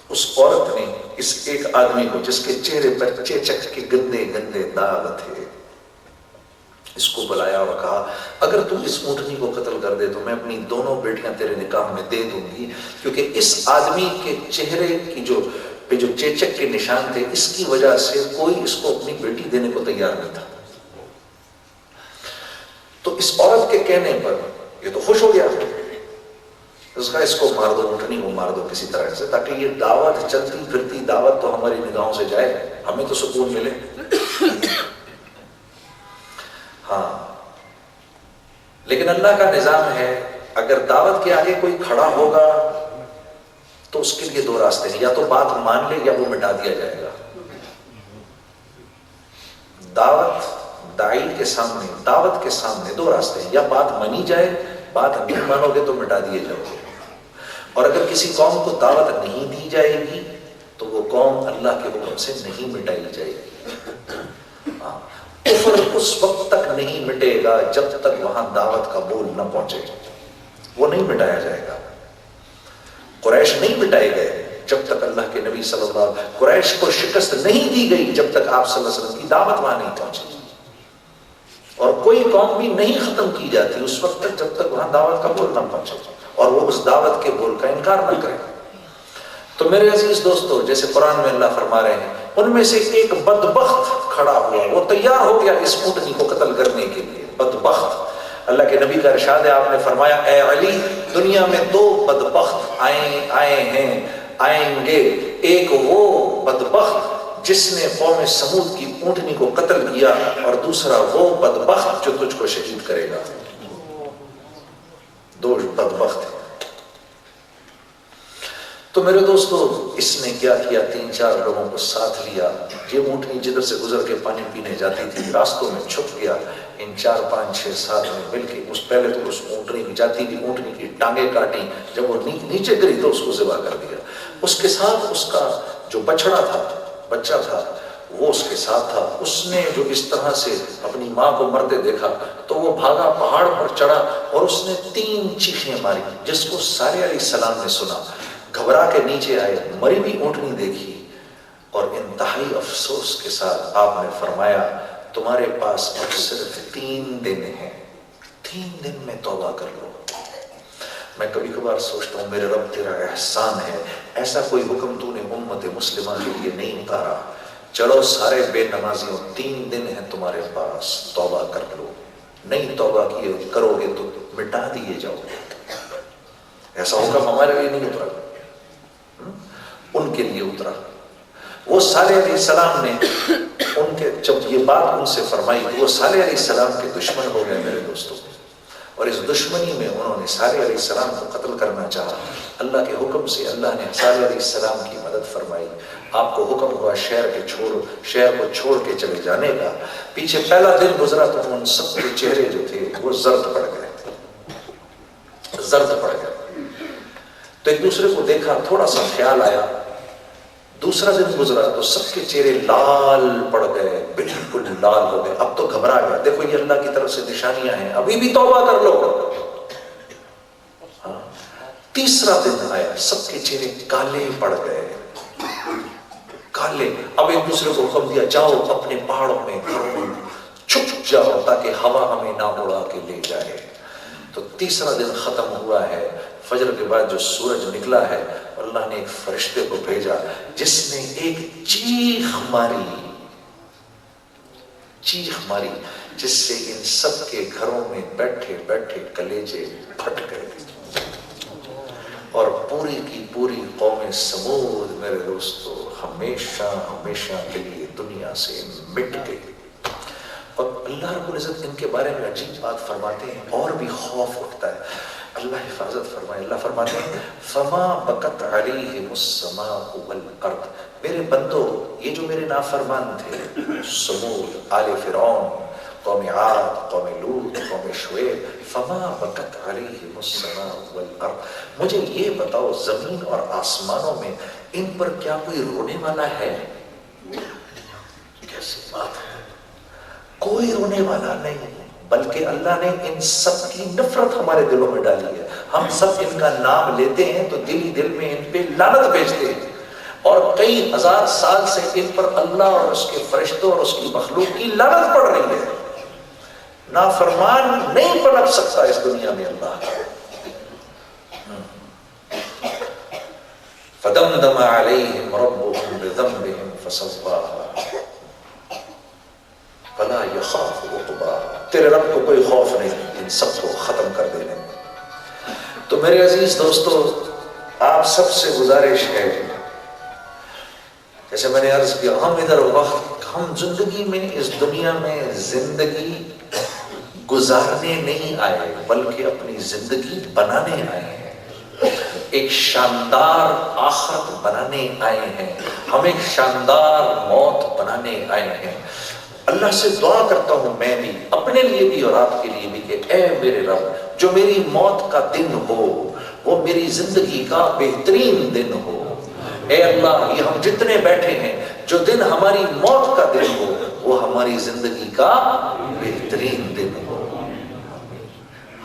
اس عورت نے اس ایک آدمی کو جس کے چہرے پر چیچک کے گندے گندے داغ تھے، اس کو بلایا اور کہا اگر تم اس اونٹنی کو قتل کر دے تو میں اپنی دونوں بیٹیاں تیرے نکاح میں دے دوں گی، کیونکہ اس آدمی کے چہرے کی جو چیچک کے نشان تھے، اس کی وجہ سے کوئی اس کو اپنی بیٹی دینے کو تیار نہیں تھا۔ تو اس عورت کے کہنے پر یہ تو خوش ہو گیا، اس کا اس کو مار دو، اونٹنی کو مار دو کسی طرح سے، تاکہ یہ دعوت چلتی پھرتی دعوت تو ہماری نگاہوں سے جائے، ہمیں تو سکون ملے۔ ہاں لیکن اللہ کا نظام ہے، اگر دعوت کے آگے کوئی کھڑا ہوگا تو اس کے لیے دو راستے ہیں، یا تو بات مان لے یا وہ مٹا دیا جائے گا۔ داعی کے سامنے، دعوت کے سامنے دو راستے ہیں، یا بات مانی جائے، بات نہیں مانو گے تو مٹا دیے جاؤ گے، اور اگر کسی قوم کو دعوت نہیں دی جائے گی تو وہ قوم اللہ کے حکم سے نہیں مٹائی جائے گی۔ کفر اس وقت تک نہیں مٹے گا جب تک وہاں دعوت کا بول نہ پہنچے، وہ نہیں مٹایا جائے گا۔ قریش نہیں مٹائے گئے جب تک اللہ کے نبی صلی اللہ علیہ وسلم، قریش کو شکست نہیں دی گئی جب تک آپ صلی اللہ علیہ وسلم کی دعوت وہاں نہیں پہنچی، اور کوئی قوم بھی نہیں ختم کی جاتی اس وقت تک جب تک وہاں دعوت کا بول نہ پہنچے اور وہ اس دعوت کے بول کا انکار نہ کرے۔ تو میرے عزیز دوستو، جیسے قرآن میں اللہ فرما رہے ہیں، ان میں سے ایک بدبخت کھڑا ہوا، وہ تیار ہو گیا اس اونٹنی کو قتل کرنے کے لیے۔ بدبخت، اللہ کے نبی کا ارشاد ہے، آپ نے فرمایا اے علی، دنیا میں دو بدبخت آئیں گے، ایک وہ بدبخت جس نے قوم سمود کی اونٹنی کو قتل کیا، اور دوسرا وہ بدبخت جو تجھ کو شہید کرے گا۔ دو بدبخت ہیں۔ تو میرے دوستو، اس نے کیا کیا، 3-4 لوگوں کو ساتھ لیا، یہ اونٹنی جدھر سے گزر کے پانی پینے جاتی تھی، راستوں میں چھپ گیا، ان 4, 5, 6, 7 میں مل کے پہلے تو اس اونٹنی کی جاتی تھی، اونٹنی کی ٹانگیں کاٹی، جب وہ نیچے گری تو اس کو ذبح کر دیا۔ اس کے ساتھ اس کا جو بچڑا تھا، بچہ تھا، وہ اس کے ساتھ تھا۔ اس نے جو اس طرح سے اپنی ماں کو مرتے دیکھا تو وہ بھاگا، پہاڑ پر چڑھا، اور اس نے 3 چیخیں ماری، جس کو صالح علیہ السلام نے سنا، گھبرا کے نیچے آئے، مری بھی اونٹنی دیکھی، اور انتہائی افسوس کے ساتھ آپ نے فرمایا تمہارے پاس اب صرف 3 دن ہیں، 3 دن میں توبہ کر لو۔ میں کبھی کبھار سوچتا ہوں، میرے رب تیرا احسان ہے، ایسا کوئی حکم تو نے امت مسلمہ کے لیے نہیں اتارا، چلو سارے بے نمازیوں 3 دن ہیں تمہارے پاس، توبہ کر لو، نہیں توبہ کیے کرو گے تو مٹا دیے جاؤ گے۔ ایسا حکم ہمارے لیے نہیں اترا، ان کے لیے اترا۔ وہ صالح علیہ السلام نے ان کے جب یہ بات ان سے فرمائی تو وہ صالح علیہ السلام کے دشمن ہو گئے میرے دوستوں، اور اس دشمنی میں انہوں نے صالح علیہ السلام کو قتل کرنا چاہا۔ اللہ کے حکم سے اللہ نے صالح علیہ السلام کی مدد فرمائی، آپ کو حکم ہوا شہر کو چھوڑ کے چلے جانے کا۔ پیچھے پہلا دن گزرا تو ان سب کے چہرے جو تھے وہ زرد پڑ گئے، زرد پڑ گئے، تو ایک دوسرے کو دیکھا، تھوڑا سا خیال آیا۔ دوسرا دن گزرا تو سب کے چہرے لال پڑ گئے، بالکل لال ہو گئے، اب تو گھبرا گیا، دیکھو یہ اللہ کی طرف سے نشانیاں ہیں، ابھی بھی توبہ کر لو۔ تیسرا دن آیا، سب کے چہرے کالے پڑ گئے، کالے۔ اب ایک دوسرے کو حکم دیا، جاؤ اپنے پہاڑوں میں، گھروں میں چھپ جاؤ تاکہ ہوا ہمیں نہ اڑا کے لے جائے۔ تو تیسرا دن ختم ہوا ہے، فجر کے بعد جو سورج نکلا ہے، اللہ نے ایک فرشتے کو بھیجا جس نے ایک چیخ ماری جس سے ان سب کے گھروں میں بیٹھے بیٹھے کلیجے پھٹ گئے، اور پوری کی پوری قوم سمود میرے دوستو ہمیشہ ہمیشہ کے لیے دنیا سے مٹ گئی۔ اور اللہ رب العزت ان کے بارے میں عجیب بات فرماتے ہیں، اور بھی خوف اٹھتا ہے۔ اللہ حفاظت فرمائے، اللہ فرماتے ہیں فما بکت علیہم السماء والارض، میرے بندو یہ جو میرے نافرمان تھے، سمود، آل فرعون، قوم عاد، قوم لوط، قوم شعیب، فما بکت علیہم السماء والارض، مجھے یہ بتاؤ زمین اور آسمانوں میں ان پر کیا کوئی رونے والا ہے؟ کیسی بات ہے، کوئی رونے والا نہیں، بلکہ اللہ نے ان سب کی نفرت ہمارے دلوں میں ڈالی ہے۔ ہم سب ان کا نام لیتے ہیں تو دل ہی دل میں ان پہ لعنت بھیجتے ہیں، اور کئی ہزار سال سے ان پر اللہ اور اس کے فرشتوں اور اس کی مخلوق کی لعنت پڑ رہی ہے۔ نافرمان نہیں پنپ سکتا اس دنیا میں اللہ کا. فدمدم علیہم ربهم بذنبهم فسواها فلا یخاف عقباها. تیرے رب کو کوئی خوف نہیں ان سب کو ختم کر دینے میں. تو میرے عزیز دوستو، آپ سب سے گزارش ہے، جیسے میں نے عرض کیا، ہم زندگی میں اس دنیا میں زندگی گزارنے نہیں آئے بلکہ اپنی زندگی بنانے آئے ہیں. ایک شاندار آخرت بنانے آئے ہیں. ہم ایک شاندار موت بنانے آئے ہیں. اللہ سے دعا کرتا ہوں میں بھی، اپنے لیے بھی اور آپ کے لیے بھی، کہ اے میرے رب، جو میری موت کا دن ہو وہ میری زندگی کا بہترین دن ہو. اے اللہ، یہ ہم جتنے بیٹھے ہیں، جو دن ہماری موت کا دن ہو وہ ہماری زندگی کا بہترین دن ہو.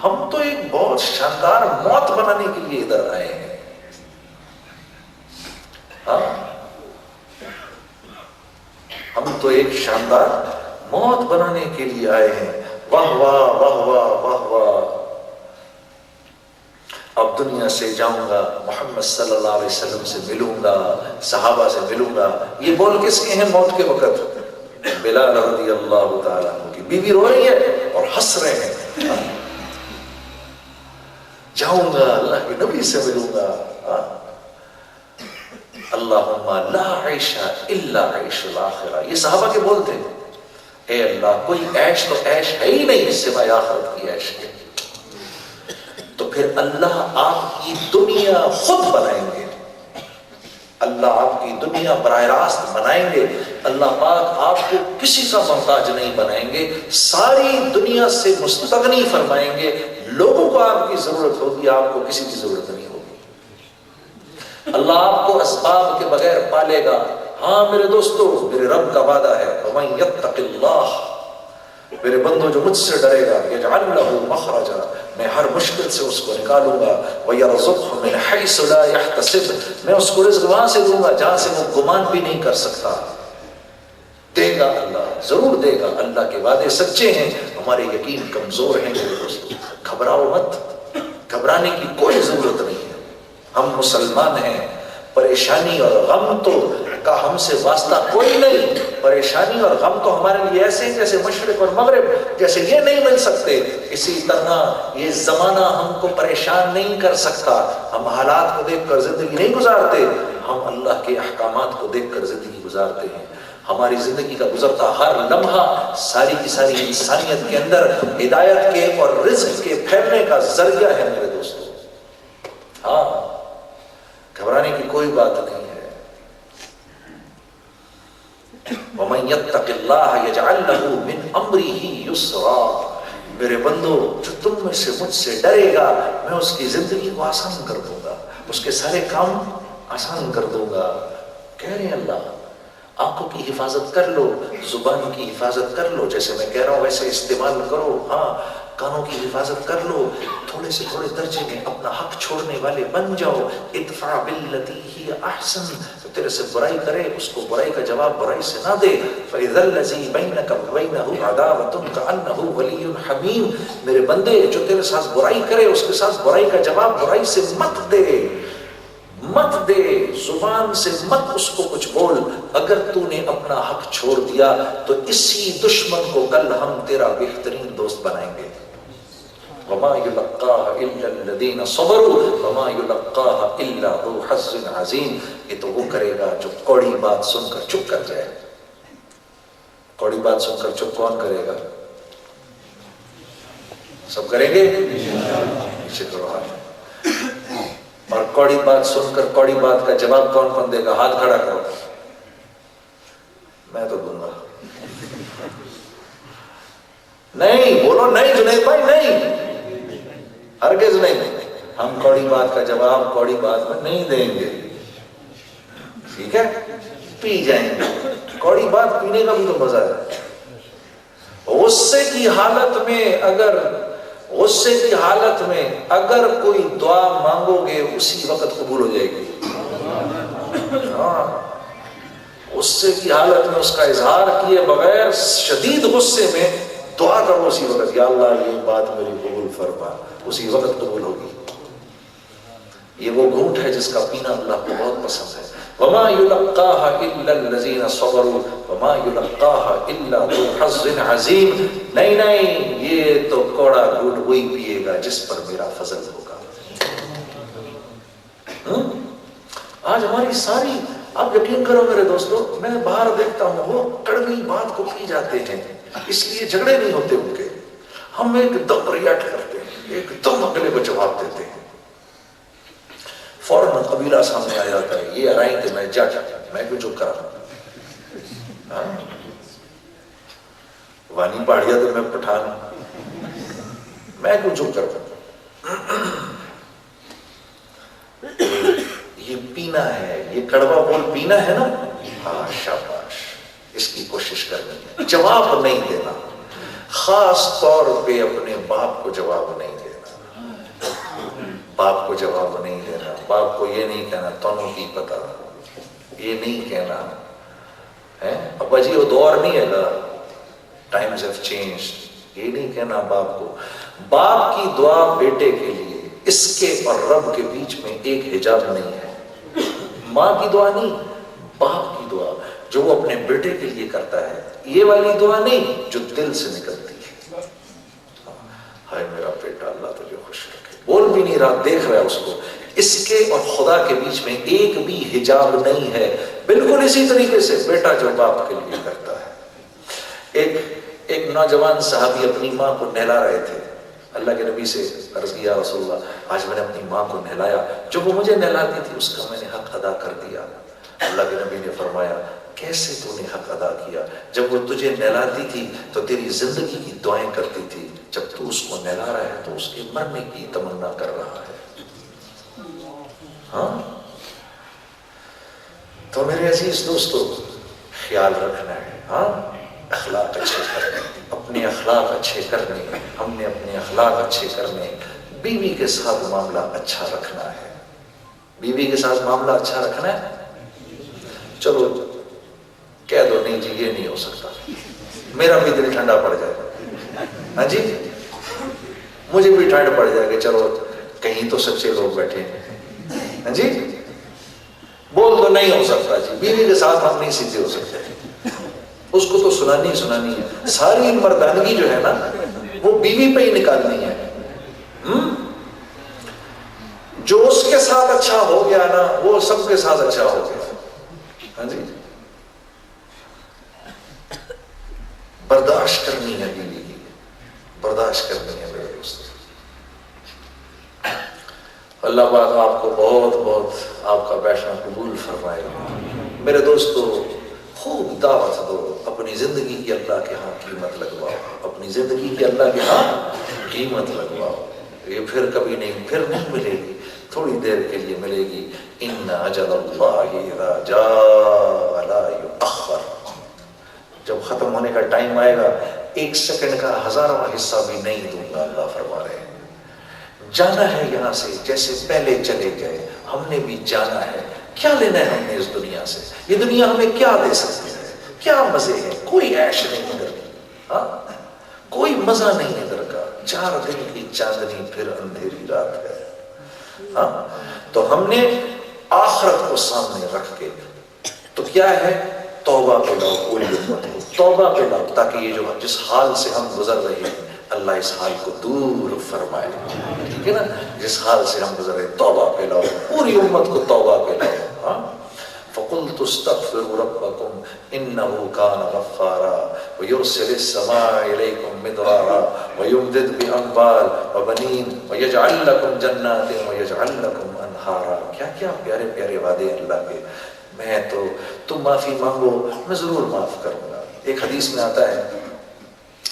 ہم تو ایک بہت شاندار موت بنانے کے لیے ادھر آئے ہیں. ہاں، ہم تو ایک شاندار موت بنانے کے لیے آئے ہیں. واہ واہ واہ واہ واہ واہ. اب دنیا سے جاؤں گا، محمد صلی اللہ علیہ وسلم سے ملوں گا، صحابہ سے ملوں گا. یہ بول کس کے ہیں موت کے وقت؟ بلال رضی اللہ تعالیٰ عنہ کی بیوی رو رہی ہے اور ہنس رہے ہیں. جاؤں گا، اللہ کے نبی سے ملوں گا. اللہم لا عیش الا عیش الاخرہ. یہ صحابہ کے بولتے ہیں. اے اللہ، کوئی عیش تو عیش ہے ہی نہیں سوائے آخرت کی عیش کے. تو پھر اللہ آپ کی دنیا خود بنائیں گے. اللہ آپ کی دنیا براہ راست بنائیں گے. اللہ پاک آپ کو کسی کا محتاج نہیں بنائیں گے. ساری دنیا سے مستغنی فرمائیں گے. لوگوں کو آپ کی ضرورت ہوگی، آپ کو کسی کی ضرورت نہیں ہوگی. اللہ آپ کو اسباب کے بغیر پالے گا. ہاں میرے دوستو، میرے رب کا وعدہ ہے، وَمَن يَتَّقِ اللَّهَ، میرے بندو جو مجھ سے ڈرے گا، يَجْعَلْ لَهُ مَخْرَجًا، میں ہر مشکل سے اس کو نکالوں گا. وَيَرْزُقْهُ مِنْ حَيْثُ لَا يَحْتَسِبُ، میں اس کو رزق وہاں سے دوں گا جہاں سے وہ گمان بھی نہیں کر سکتا. دے گا اللہ، ضرور دے گا. اللہ کے وعدے سچے ہیں، ہمارے یقین کمزور ہیں. میرے دوستو، گھبراؤ مت، گھبرانے کی کوئی ضرورت نہیں ہے. ہم مسلمان ہیں. پریشانی اور غم تو کا ہم سے واسطہ کوئی نہیں. پریشانی اور غم تو ہمارے لیے ایسے ہیں جیسے مشرق اور مغرب، جیسے یہ نہیں مل سکتے، اسی طرح یہ زمانہ ہم کو پریشان نہیں کر سکتا. ہم حالات کو دیکھ کر زندگی نہیں گزارتے، ہم اللہ کے احکامات کو دیکھ کر زندگی گزارتے ہیں. ہماری زندگی کا گزرتا ہر لمحہ ساری کی ساری انسانیت کے اندر ہدایت کے اور رزق کے پھیلنے کا ذریعہ ہے میرے دوستو. ہاں، گھبرانے کی کوئی بات نہیں ہے. وَمَن يَتَّقِ اللَّهَ يَجْعَلْ لَهُ مِنْ أَمْرِهِ يُسْرًا. میرے بندو، جو تم میں سے مجھ سے ڈرے گا، میں اس کی زندگی کو آسان کر دوں گا، اس کے سارے کام آسان کر دوں گا. کہہ رہے ہیں اللہ، آنکھوں کی حفاظت کر لو، زبان کی حفاظت کر لو، جیسے میں کہہ رہا ہوں ویسے استعمال کرو. ہاں، کانوں کی حفاظت کر لو، تھوڑے سے تھوڑے درجے میں اپنا حق چھوڑنے والے بن جاؤ. ادفع باللتی ہی احسن، تو تیرے سے برائی کرے اس کو برائی کا جواب برائی سے نہ دے. فاذا الذی بینک وبینہ عداوۃ کأنہ ولی حمیم. میرے بندے، جو تیرے ساتھ برائی کرے اس کے ساتھ برائی کا جواب برائی سے مت دے، مت دے. زبان سے مت اس کو کچھ بول. اگر تو نے اپنا حق چھوڑ دیا تو اسی دشمن کو کل ہم تیرا بہترین دوست بنائیں گے. وما يلقاها الا الذين صبروا وما يلقاها الا ذو حظ عظیم. یہ تو وہ کرے گا جو کوڑی بات سن کر چپ کر جائے. کوڑی بات سن کر چپ کون کرے گا؟ سب کریں گے پیچھے کرو ہاتھ. اور کوڑی بات سن کر کوڑی بات کا جواب کون کون دے گا؟ ہاتھ کھڑا کرو. میں تو دوں گا. نہیں بولو، نہیں جنید بھائی، نہیں، ہرگز نہیں. ہم کوڑی بات کا جواب کوڑی بات میں نہیں دیں گے. ٹھیک ہے، پی جائیں گے. کوڑی بات پینے کا بھی تو مزہ ہے. غصے کی حالت میں اگر کوئی دعا مانگو گے اسی وقت قبول ہو جائے گی. ہاں، غصے کی حالت میں اس کا اظہار کیے بغیر شدید غصے میں دعا کرو اسی وقت، یا اللہ یہ بات میری قبول فرما، اسی وقت قبول ہوگی۔ یہ وہ گھونٹ ہے جس کا پینا اللہ کو بہت پسند ہے۔ وما يلقاها الا الذين صبروا وما يلقاها الا ذو حظ عظیم، نہیں یہ تو کوڑا گھونٹ وہی پیے گا جس پر میرا فضل ہوگا۔ آج ہماری ساری، آپ یقین کرو میرے دوستو، میں باہر دیکھتا ہوں وہ کڑوی بات کو پی جاتے ہیں، اس لیے جھگڑے نہیں ہوتے ان کے، ہم ایک دم ریاکٹ کرتے ہیں، ایک دم اگلے کو جواب دیتے ہیں، فوراً قبیلہ سامنے آ جاتا ہے، یہ آرائیں کہ میں جج، میں کیوں چپ کرا، وانی پہاڑیا تو میں پٹھان، میں کیوں چپ کرا۔ یہ پینا ہے، یہ کڑوا بول پینا ہے نا، ہاں شاباش، اس کی کوشش کرنی ہے، جواب نہیں دینا، خاص طور پہ اپنے باپ کو جواب نہیں دینا، باپ کو جواب نہیں دینا، باپ کو یہ نہیں کہنا تونوں کی پتہ، یہ نہیں کہنا ہے ابا جی وہ دور نہیں ہے گا، ٹائمز ہیو چینجڈ، یہ نہیں کہنا باپ کو۔ باپ کی دعا بیٹے کے لیے، اس کے اور رب کے بیچ میں ایک حجاب نہیں ہے، ماں کی دعا نہیں، باپ کی دعا جو وہ اپنے بیٹے کے لیے کرتا ہے، یہ والی دعا نہیں جو دل سے نکلتی ہے، ہائے میرا بیٹا اللہ تجھے خوش رکھے، بول بھی نہیں رہا، دیکھ رہا ہے اس کو، اس کے اور خدا کے بیچ میں ایک بھی حجاب نہیں ہے۔ بالکل اسی طریقے سے بیٹا جو باپ کے لیے کرتا ہے۔ ایک نوجوان صحابی اپنی ماں کو نہلا رہے تھے، اللہ کے نبی سے عرض کیا رسول اللہ آج میں نے اپنی ماں کو نہلایا، جو وہ مجھے نہلاتی تھی اس کا میں نے حق ادا کر دیا۔ اللہ کے نبی نے فرمایا کیسے تو نے حق ادا کیا؟ جب وہ تجھے نہلاتی تھی تو تیری زندگی کی دعائیں کرتی تھی، جب تو اس کو نہلا رہا ہے تو اس کے مرنے کی تمنا کر رہا ہے۔ ہاں تو میرے عزیز دوستو خیال رکھنا ہے، ہاں اخلاق اچھے کرنے، اپنے اخلاق اچھے کرنے، ہم نے اپنے اخلاق اچھے کرنے، بیوی کے ساتھ معاملہ اچھا رکھنا ہے، بیوی کے ساتھ معاملہ اچھا رکھنا ہے۔ چلو کہہ دو نہیں جی یہ نہیں ہو سکتا، میرا بھی دل ٹھنڈا پڑ جائے گا، ہاں جی مجھے بھی ٹھنڈ پڑ جائے گا، چلو کہیں تو سچے لوگ بیٹھے ہیں، ہاں جی بول دو نہیں ہو سکتا جی، بیوی کے ساتھ ہم نہیں سیدھے ہو سکتے، اس کو تو سنانی ہے، ساری مردانگی جو ہے نا وہ بیوی پہ ہی نکالنی ہے۔ جو اس کے ساتھ اچھا ہو گیا نا وہ سب کے ساتھ اچھا ہو گیا، ہاں جی برداشت کرنی ہے بیوی کی، برداشت کرنی ہے میرے دوست۔ اللہ پاک آپ کو بہت بہت آپ کا بیٹھنا قبول فرمائے۔ میرے دوستو خوب دعوت دو، اپنی زندگی کی اللہ کے ہاں قیمت لگواؤ، اپنی زندگی کی اللہ کے ہاں قیمت لگواؤ، یہ پھر کبھی نہیں، پھر نہیں ملے گی، تھوڑی دیر کے لیے ملے گی۔ ان اجل اللہ اذا جاء لا یؤخر، جب ختم ہونے کا ٹائم آئے گا ایک سیکنڈ کا ہزارواں حصہ بھی نہیں دوں گا، اللہ فرما رہے ہیں۔ جانا ہے یہاں سے جیسے پہلے چلے گئے، ہم نے بھی جانا ہے، کیا لینا ہے ہم نے اس دنیا سے؟ یہ دنیا ہمیں کیا دے سکتی ہے؟ کیا مزے ہیں؟ کوئی عیش نہیں ادھر کی، ہاں کوئی مزہ نہیں ادھر کا، 4 دن کی چاندنی پھر اندھیری رات ہے، ہاں تو ہم نے آخرت کو سامنے رکھ کے تو کیا ہے، توبہ پہ لاؤ، پوری امت کو توبہ پہ لاؤ، تاکہ یہ جو جس حال سے ہم گزر رہے ہیں اللہ اس حال کو دور فرمائے، ٹھیک ہے نا، جس حال سے ہم گزر رہے ہیں توبہ پہ لاؤ، پوری امت کو توبہ پہ لاؤ، ہاں فَقُلْتُ اسْتَغْفِرُوا رَبَّكُمْ إِنَّهُ كَانَ غَفَّارًا وَيُرْسِلِ السَّمَاءَ عَلَيْكُمْ مِدْرَارًا وَيُمْدِدْ بِأَمْوَالٍ وَبَنِينَ وَيَجْعَلْ لَكُمْ جَنَّاتٍ وَيَجْعَلْ لَكُمْ أَنْهَارًا۔ کیا کیا پیارے پیارے وعدے اللہ کے، میں تو تم معافی مانگو میں ضرور معاف کروں گا۔ ایک حدیث میں آتا ہے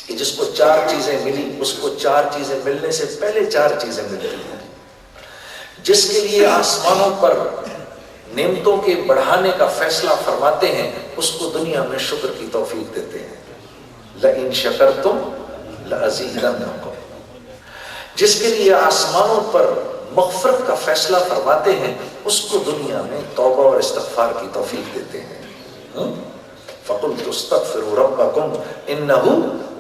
کہ جس کو 4 چیزیں ملی اس کو 4 چیزیں ملنے سے پہلے 4 چیزیں ملتی ہیں۔ جس کے لیے آسمانوں پر نعمتوں کے بڑھانے کا فیصلہ فرماتے ہیں اس کو دنیا میں شکر کی توفیق دیتے ہیں، لَإِن شَكَرْتُمْ لَأَزِيدَنَّكُمْ۔ جس کے لیے آسمانوں پر مغفرت کا فیصلہ فرماتے ہیں اس کو دنیا میں توبہ اور استغفار کی توفیق دیتے ہیں۔ فَقُلْتُ اسْتَغْفِرُوا رَبَّكُمْ إِنَّهُ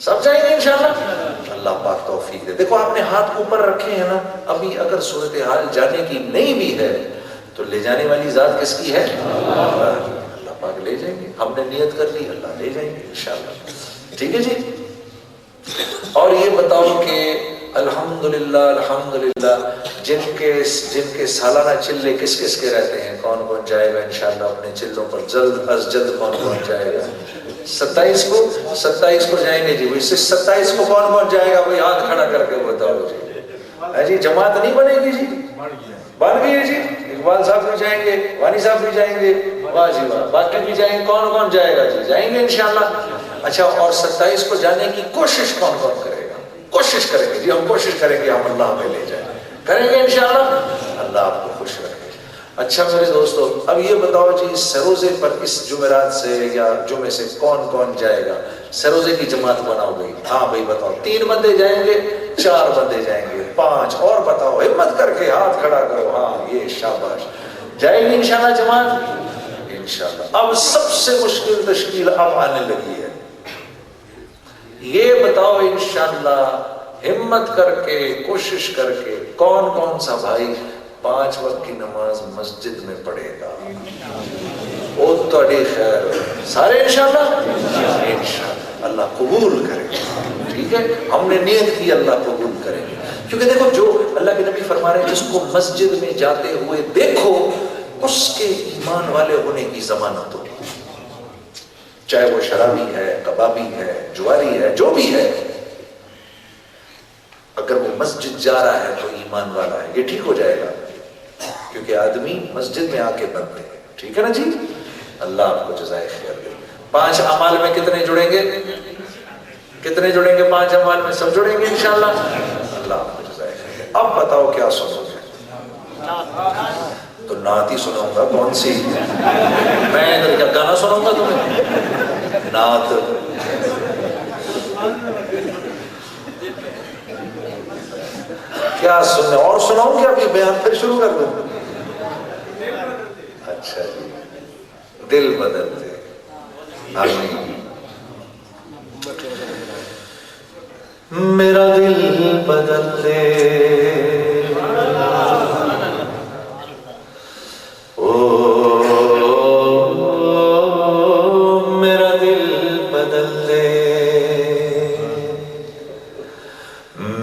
سب جائیں گے انشاءاللہ؟ اللہ پاک توفیق دے. دیکھو آپ نے ہاتھ اوپر رکھے ہیں نا, ابھی اگر صورتحال جانے کی نہیں بھی ہے تو لے جانے والی ذات کس کی ہے؟ اللہ پاک لے جائیں گے. ہم نے نیت کر لی, اللہ لے جائیں گے انشاءاللہ. ٹھیک ہے جی. اور یہ بتاؤ کہ الحمدللہ الحمدللہ جن کے سالانہ چلے کس کس کے رہتے ہیں, کون کون جائے گا انشاءاللہ اپنے چلوں پر جلد از جلد؟ کون کون جائے گا؟ 27 کو جائیں گے جی. 27 کو کون کون جائے گا بھائی؟ ہاتھ کھڑا کر کے بتاؤ جی. جی جماعت نہیں بنے گی جی؟ بن گئی ہے جی. اقبال صاحب بھی جائیں گے, وانی صاحب بھی جائیں گے, واہ جی واہ, باقی بھی جائیں گے. کون کون جائے گا جی؟ جائیں گے انشاءاللہ. اچھا, اور 27 کو جانے کی کوشش کون کون کرے گا؟ کوشش کریں گے جی, ہم کوشش کریں گے ہم اللہ میں لے جائیں. کریں گے انشاءاللہ. اللہ آپ کو خوش رکھے. اچھا میرے دوستو, اب یہ بتاؤ جی سروزے پر اس جمعرات سے یا جمعے سے کون کون جائے گا؟ سروزے کی جماعت بناؤ گئی. ہاں بھائی بتاؤ. 3 بندے جائیں گے, 4 بندے جائیں گے, 5 اور بتاؤ, ہمت کر کے ہاتھ کھڑا کرو. ہاں یہ شاباش, جائے گی انشاءاللہ جماعت انشاءاللہ. اب سب سے مشکل تشکیل اب آنے لگی ہے. یہ بتاؤ انشاءاللہ ہمت کر کے کوشش کر کے کون کون سا بھائی 5 وقت کی نماز مسجد میں پڑھے گا؟ او تڑی خیر سارے انشاءاللہ. انشاءاللہ اللہ قبول کرے. ٹھیک ہے, ہم نے نیت کی, اللہ قبول کرے گے. کیونکہ دیکھو جو اللہ کے نبی فرما رہے ہیں جس کو مسجد میں جاتے ہوئے دیکھو اس کے ایمان والے ہونے کی ضمانت ہو. چاہے وہ شرابی ہے, کبابی ہے, جواری ہے, جو بھی ہے, اگر وہ مسجد جا رہا ہے تو ایمان والا ہے. یہ ٹھیک ہو جائے گا کیونکہ آدمی مسجد میں آ کے بنتے ہیں. ٹھیک ہے نا جی. اللہ آپ کو جزائے خیر دے. 5 اعمال میں کتنے جڑیں گے؟ کتنے جڑیں گے 5 اعمال میں؟ سب جڑیں گے انشاءاللہ. اللہ آپ کو جزائے خیر دے. اب بتاؤ کیا سنو گے؟ تو نعت ہی سناؤں گا. کون سی؟ میں ادھر کیا گانا سناؤں گا تمہیں؟ نعت. کیا سننے اور سناؤں کیا؟ ابھی بیان پھر شروع کر دوں؟ اچھا جی, دل بدلتے. آمین. میرا دل بدل دے, میرا دل بدل دے,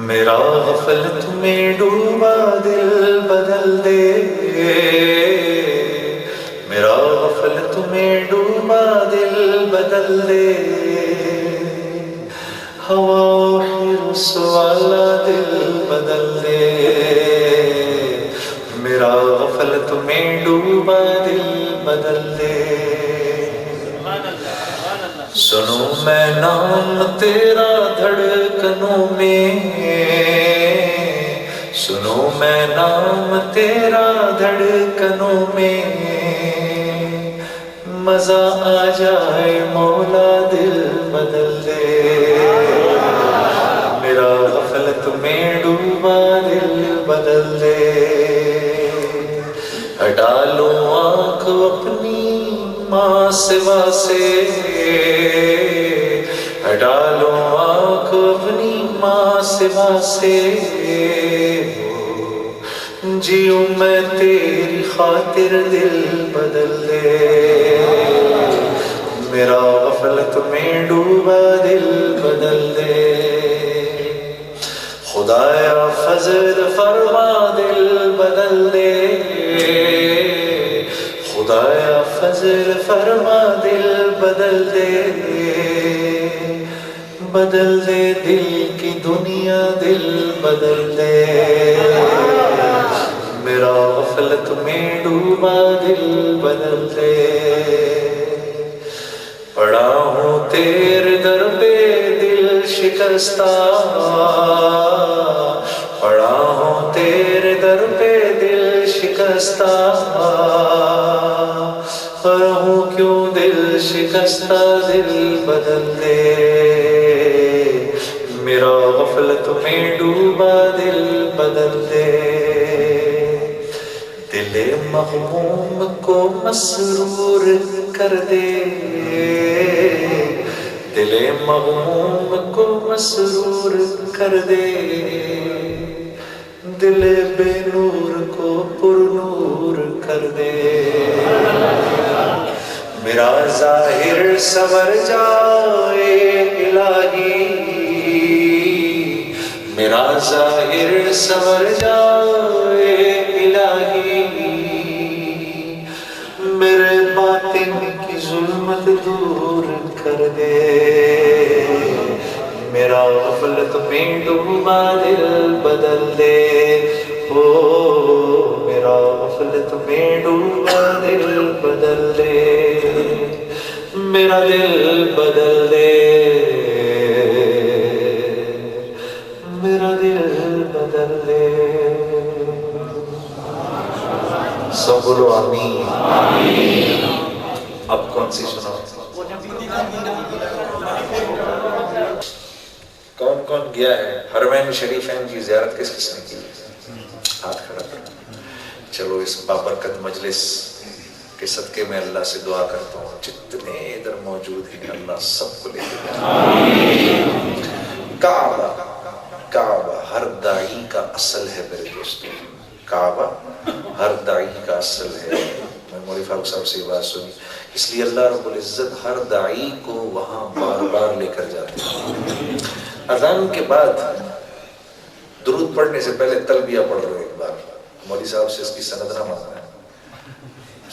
میرا غفلت میں ڈوبا دل بدل دے, میرا غفلت میں ڈوبا دل بدل دے, ہوا حرص والا دل بدل دے, میرا غفلت میں ڈوبا دل بدل دے. سنو میں نام تیرا دھڑکنوں میں, سنو میں نام تیرا دھڑکنوں میں, مزہ آ جائے مولا دل بدل دے, میرا غفلت میں ڈوبا دل بدل دے. ہٹا لو آنکھ اپنی ماں سوا سے, ہٹا لو آنکھ اپنی ماں سوا سے, جیوں میں تیری خاطر دل بدل دے, میرا غفلت میں ڈوبا دل بدل دے. خدایا فضل فرما دل بدل دے, خدایا فضل فرما دل بدل دے, بدل دے دل کی دنیا دل بدل دے, میرا غفلت میں ڈوبا دل بدل دے. پڑا ہوں تیرے در پہ دل شکستہ, پڑا ہوں تیرے در پہ دل شکستہ, رہوں کیوں دل شکستہ دل بدل دے, میرا غفلت میں ڈوبا دل بدل دے. دل مغموم کو مسرور کر دے, دل مغموم کو مسرور کر دے، دل بے نور کو پر نور کر دے، میرا ظاہر سنور جائے الہی، میرا ظاہر سنور جائے الہی، میرے باطن کی ظلمت دور کر دے، میرا غفلت میں ڈوبا دل بدل دے، او میرا غفلت میں ڈوبا دل بدل دے، میرا دل بدل دے، میرا دل بدل دے۔ سب بولو آمین۔ اب کون سی سنو؟ کون کون گیا ہے حرمین شریفین کی زیارت؟ کس کس نے کی؟ ہاتھ کھڑا کرو۔ چلو اس بابرکت مجلس کے صدقے میں اللہ سے دعا کرتا ہوں جتنے ادھر موجود ہیں اللہ سب کو لے کے جائے۔ کعبہ، کعبہ ہر داعی کا اصل ہے میرے دوستو، کعبہ ہر داعی کا اصل ہے۔ میں مولوی فاروق صاحب سے یہ بات سنی، اس لیے اللہ رب العزت ہر داعی کو وہاں بار بار لے کر جاتے ہیں۔ اذان کے بعد درود پڑھنے سے پہلے تلبیہ پڑھ لو ایک بار، مولوی صاحب سے اس کی سند نہ مانگنا ہے،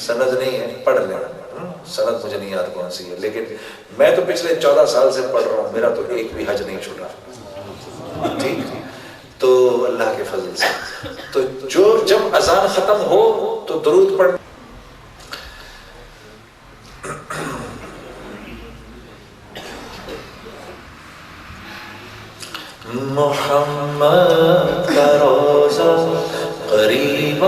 سند نہیں ہے، پڑھ لینا، سند مجھے نہیں یاد کون سی ہے، لیکن میں تو پچھلے 14 سال سے پڑھ رہا ہوں، میرا تو ایک بھی حج نہیں چھوٹا، ٹھیک؟ تو اللہ کے فضل سے تو جو جب اذان ختم ہو تو درود پڑھ، محمد کا روزہ قریب آ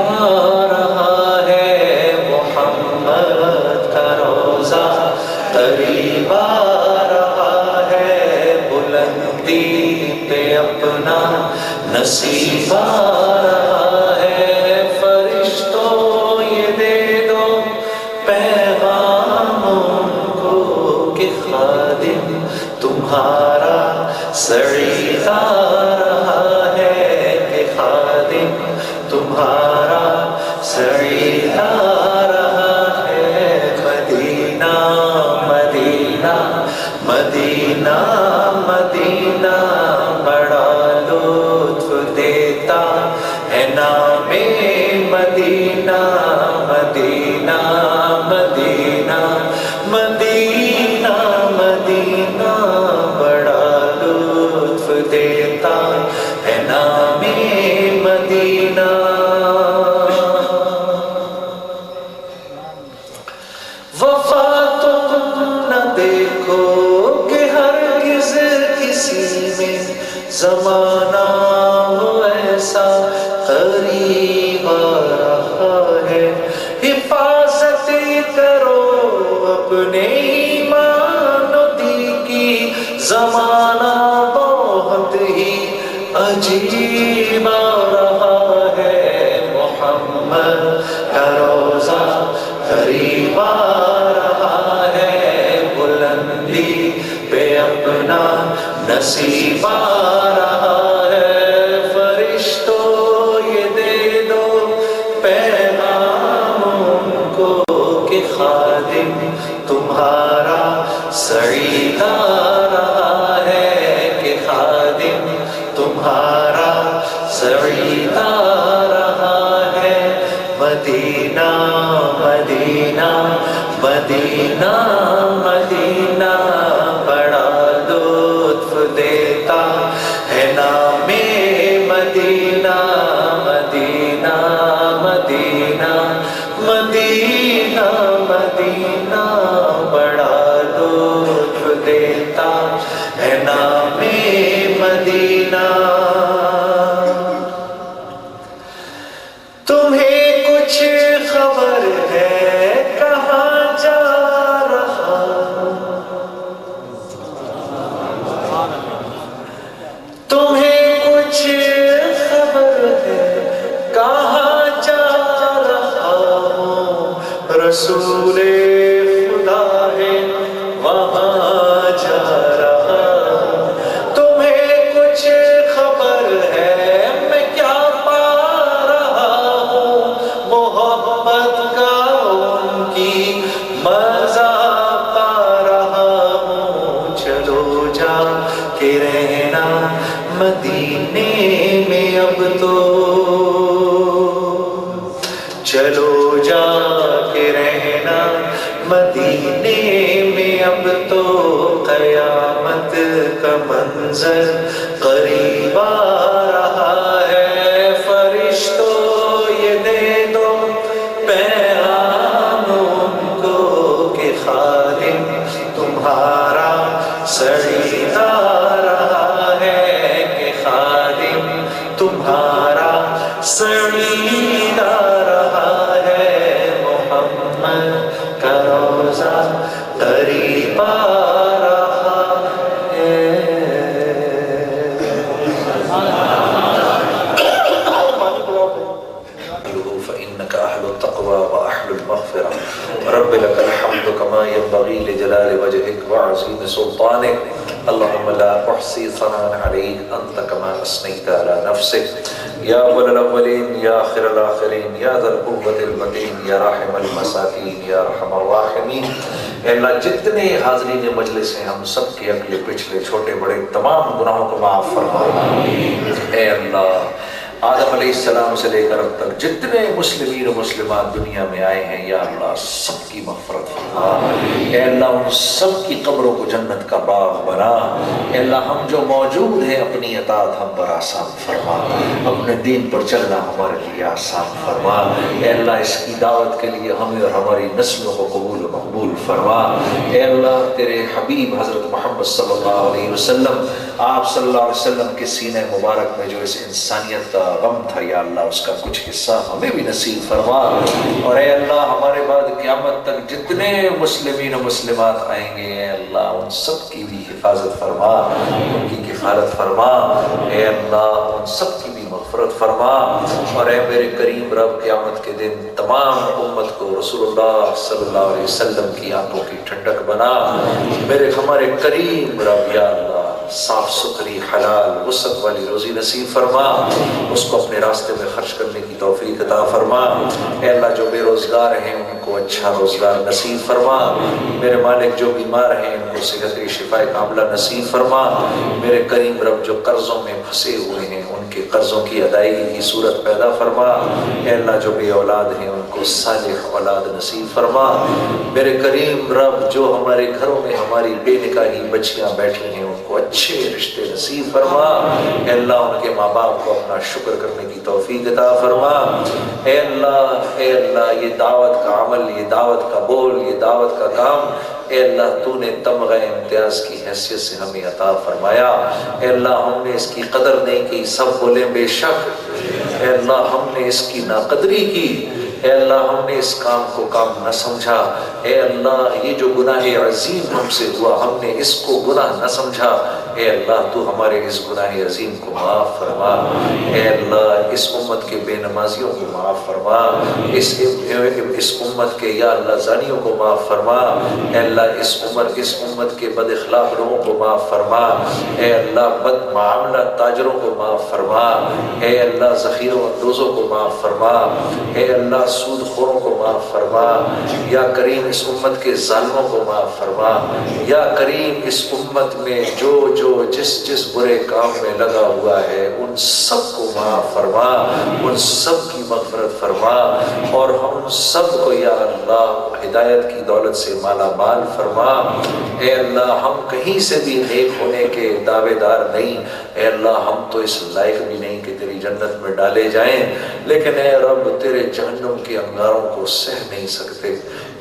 رہا ہے، محمد کا روزہ قریب آ رہا ہے، بلندی پہ اپنا نصیب آ رہا ہے، فرشتوں یہ دے دو پیغام ان کو کہ خادم تمہارا سعید آ رہا ہے، کہ خادم تمہارا سعید آ رہا ہے، مدینہ مدینہ مدینہ مدینہ بڑا لطف دیتا ہے نام مدینہ، مدینہ مدینہ مدینہ مدینہ بڑا لطف دیتا ہے نام مدینہ۔ وفا تم نہ دیکھو کہ ہرگز کسی میں زمانہ ہو ایسا قریب آ رہا ہے، حفاظت کرو اپنے ایمان و دین کی، زمانہ بہت ہی عجیب آ رہا ہے، محمد کا روزہ قریب آ رہا ہے، بلندی پہ اپنا نصیب آ رہا ہے، فرشتوں یہ دے دو پیغام ان کو کہ خادم تمہارا سعید آ رہا ہے، کہ خادم تمہارا سعید آ رہا ہے، مدینہ مدینہ مدینہ مدینہ بڑا لطف دیتا ہے نام مدینہ، مدینہ مدینہ مدینہ مدینہ بڑا لطف دیتا ہے نام مدینہ۔ تمہیں کچھ خبر ہے کہاں جا رہا، تمہیں کچھ خبر ہے کہاں جا رہا ہوں، رسول خدا ہے وہاں جا چلو جا کے رہنا مدینے میں، اب تو قیامت کا منظر قریب آ رہا ہے، فرشتوں یہ دے دو پیغام ان کو کہ خادم تمہارا سڑیتا رہا ہے، کہ خادم تمہارا سڑیتا رہا ہے، محمد کا روزہ قریب آ رہا ہے۔ فإنك أهل التقوى وأهل المغفرة رب لك الحمد كما ينبغي لجلال وجهك وعظيم سلطانك، اللهم لا أحصي ثناء عليك أنت كما أثنيت على نفسك، يا أول الأولين يا آخر الآخرين يا ذا القوة المتين يا راحم المساكين يا أرحم الراحمين۔ اے اللہ جتنے حاضرین مجلس ہیں ہم سب کے اگلے پچھلے چھوٹے بڑے تمام گناہوں کو معاف فرما۔ اے اللہ آدم علیہ السلام سے لے کر اب تک جتنے مسلمین و مسلمات دنیا میں آئے ہیں یا اللہ سب کی مغفرت فرما، اے اللہ ان سب کی قبروں کو جنت کا باغ بنا، اے اللہ ہم جو موجود ہیں اپنی اطاعت ہم پر آسان فرما، اپنے دین پر چلنا ہمارے لیے آسان فرما، اے اللہ اس کی دعوت کے لیے ہمیں اور ہماری نسلوں کو قبول و مقبول فرما، اے اللہ تیرے حبیب حضرت محمد صلی اللہ علیہ وسلم، آپ صلی اللہ علیہ وسلم کے سینہ مبارک میں جو اس انسانیت کا غم تھا یا اللہ اس کا کچھ حصہ ہمیں بھی نصیب فرما، اور اے اللہ ہمارے بعد قیامت تک جتنے مسلمین و مسلمات آئیں گے اے اللہ ان سب کی بھی حفاظت فرما، ان کی کفالت فرما، اے اللہ ان سب کی بھی مغفرت فرما، اور اے میرے کریم رب قیامت کے دن تمام امت کو رسول اللہ صلی اللہ علیہ وسلم کی آنکھوں کی ٹھنڈک بنا، میرے ہمارے کریم رب یا اللہ صاف ستھری حلال وسعت والی روزی نصیب فرما، اس کو اپنے راستے میں خرچ کرنے کی توفیق عطا فرما، اے اللہ جو بے روزگار ہیں ان کو اچھا روزگار نصیب فرما، میرے مالک جو بیمار ہیں ان کو صحت شفا کاملہ نصیب فرما، میرے کریم رب جو قرضوں میں پھنسے ہوئے ہیں ان کے قرضوں کی ادائیگی کی صورت پیدا فرما، اے اللہ جو بے اولاد ہیں ان کو صالح اولاد نصیب فرما، میرے کریم رب جو ہمارے گھروں میں ہماری بے نکاحی بچیاں بیٹھی ہیں ان کو اچھے رشتے نصیب فرما، اے اللہ ان کے ماں باپ کو اپنا شکر کرنے کی توفیق عطا فرما، اے اللہ یہ دعوت کا عمل، یہ دعوت کا بول، یہ دعوت کا کام اے اللہ تو نے تمغہ امتیاز کی حیثیت سے ہمیں عطا فرمایا، اے اللہ ہم نے اس کی قدر نہیں کی، سب بولیں بے شک، اے اللہ ہم نے اس کی ناقدری کی، اے اللہ ہم نے اس کام کو کام نہ سمجھا، اے اللہ یہ جو گناہ عظیم ہم سے ہوا ہم نے اس کو گناہ نہ سمجھا، اے اللہ تو ہمارے اس گناہ عظیم کو معاف فرما، اے اللہ اس امت کے بے نمازیوں کو معاف فرما، اس امت کے یا اللہ زانیوں کو معاف فرما، اے اللہ اس امت کے بد اخلاق لوگوں کو معاف فرما، اے اللہ بد معاملہ تاجروں کو معاف فرما، اے اللہ ذخیروں اندوزوں کو معاف فرما، اے اللہ سود خوروں کو معاف فرما، یا کریم اس امت کے ظالموں کو معاف فرما، یا کریم اس امت میں جو جس برے کام میں لگا ہوا ہے ان سب کو معاف فرما، ان سب کی مغفرت فرما، اور ہم سب کو یا اللہ ہدایت کی دولت سے مالا مال فرما، اے اللہ ہم کہیں سے بھی نیک ہونے کے دعوے دار نہیں، اے اللہ ہم تو اس لائق بھی نہیں کہ تیری جنت میں ڈالے جائیں، لیکن اے رب تیرے جہنم کے انگاروں کو سہ نہیں سکتے،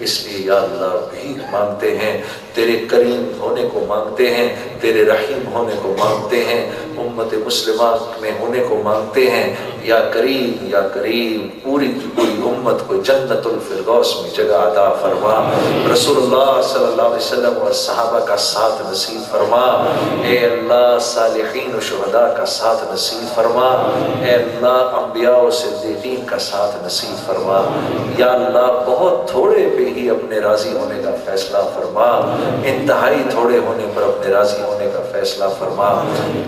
اس لیے یا اللہ بھیک مانگتے ہیں، تیرے کریم ہونے کو مانگتے ہیں، تیرے رحیم ہونے کو مانگتے ہیں، امت مسلمہ میں ہونے کو مانگتے ہیں، یا کریم پوری کی پوری امت کو جنت الفردوس میں جگہ عطا فرما، رسول اللہ صلی اللہ علیہ وسلم اور صحابہ کا ساتھ نصیب فرما، اے اللہ صالحین و شہداء کا ساتھ نصیب فرما، اے اللہ انبیاء و صدیقین کا ساتھ نصیب فرما، یا اللہ بہت تھوڑے پہ ہی اپنے راضی ہونے کا فیصلہ فرما، انتہائی تھوڑے ہونے پر اپنے راضی ہونے کا فیصلہ فرما،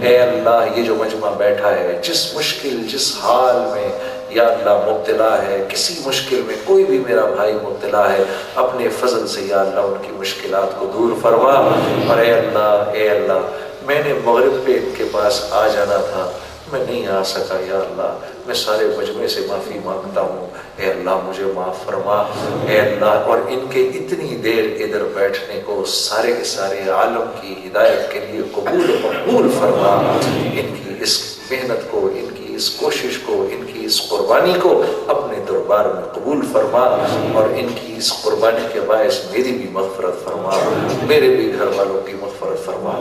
اے اللہ یہ جو مجمع بیٹھا ہے جس مشکل جس حال میں یا اللہ مبتلا ہے، کسی مشکل میں کوئی بھی میرا بھائی مبتلا ہے، اپنے فضل سے یا اللہ ان کی مشکلات کو دور فرما، اور اے اللہ میں نے مغرب پہ ان کے پاس آ جانا تھا، میں نہیں آ سکا یا اللہ، میں سارے مجمع سے معافی مانگتا ہوں، اے اللہ مجھے معاف فرما اے اللہ، اور ان کے اتنی دیر ادھر بیٹھنے کو سارے کے سارے عالم کی ہدایت کے لیے قبول و مقبول فرما، ان کی اس محنت کو، ان کی اس کوشش کو، ان کی اس قربانی کو اپنے دربار میں قبول فرما، اور ان کی اس قربانی کے باعث میری بھی مغفرت فرما، میرے بھی گھر والوں کی مغفرت فرما۔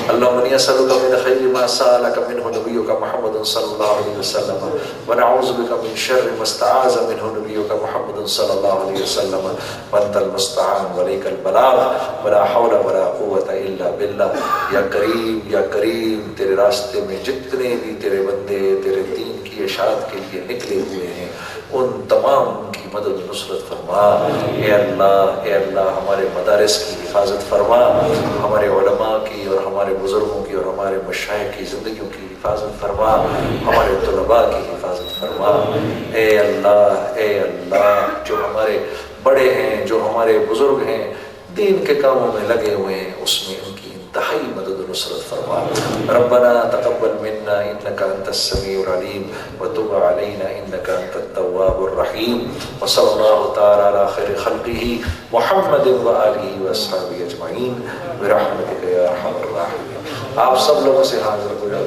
اللہم انی اسألک من خیر ما سألک منہ نبیک محمد صلی اللہ علیہ وسلم ونعوذ بک من شر ما استعاذ منہ نبیک محمد صلی اللہ علیہ وسلم وانت المستعان وعلیک البلاغ ولا حول ولا قوة الا باللہ۔ یا کریم یا کریم، تیرے راستے میں جتنے بھی تیرے بندے تیرے دین کی اشاعت کے لیے نکلے ہوئے ہیں، ان تمام کی مدد و نصرت فرما۔ اے اللہ ہمارے مدارس کی حفاظت فرما، ہمارے علماء کی اور ہمارے بزرگوں کی اور ہمارے مشائخ کی زندگیوں کی حفاظت فرما، ہمارے طلباء کی حفاظت فرما۔ اے اللہ جو ہمارے بڑے ہیں، جو ہمارے بزرگ ہیں، دین کے کاموں میں لگے ہوئے ہیں، اس میں ان کی انتہائی مدد و نصرت فرما۔ ربنا تقبل منا انك انت السميع العليم وتب علينا انك انت التواب الرحيم، وصلى الله تعالى على خير خلقه محمد وآله واصحابه اجمعین برحمتك یا ارحم الراحمین۔ آپ سب لوگوں سے حاضر ہو جائے۔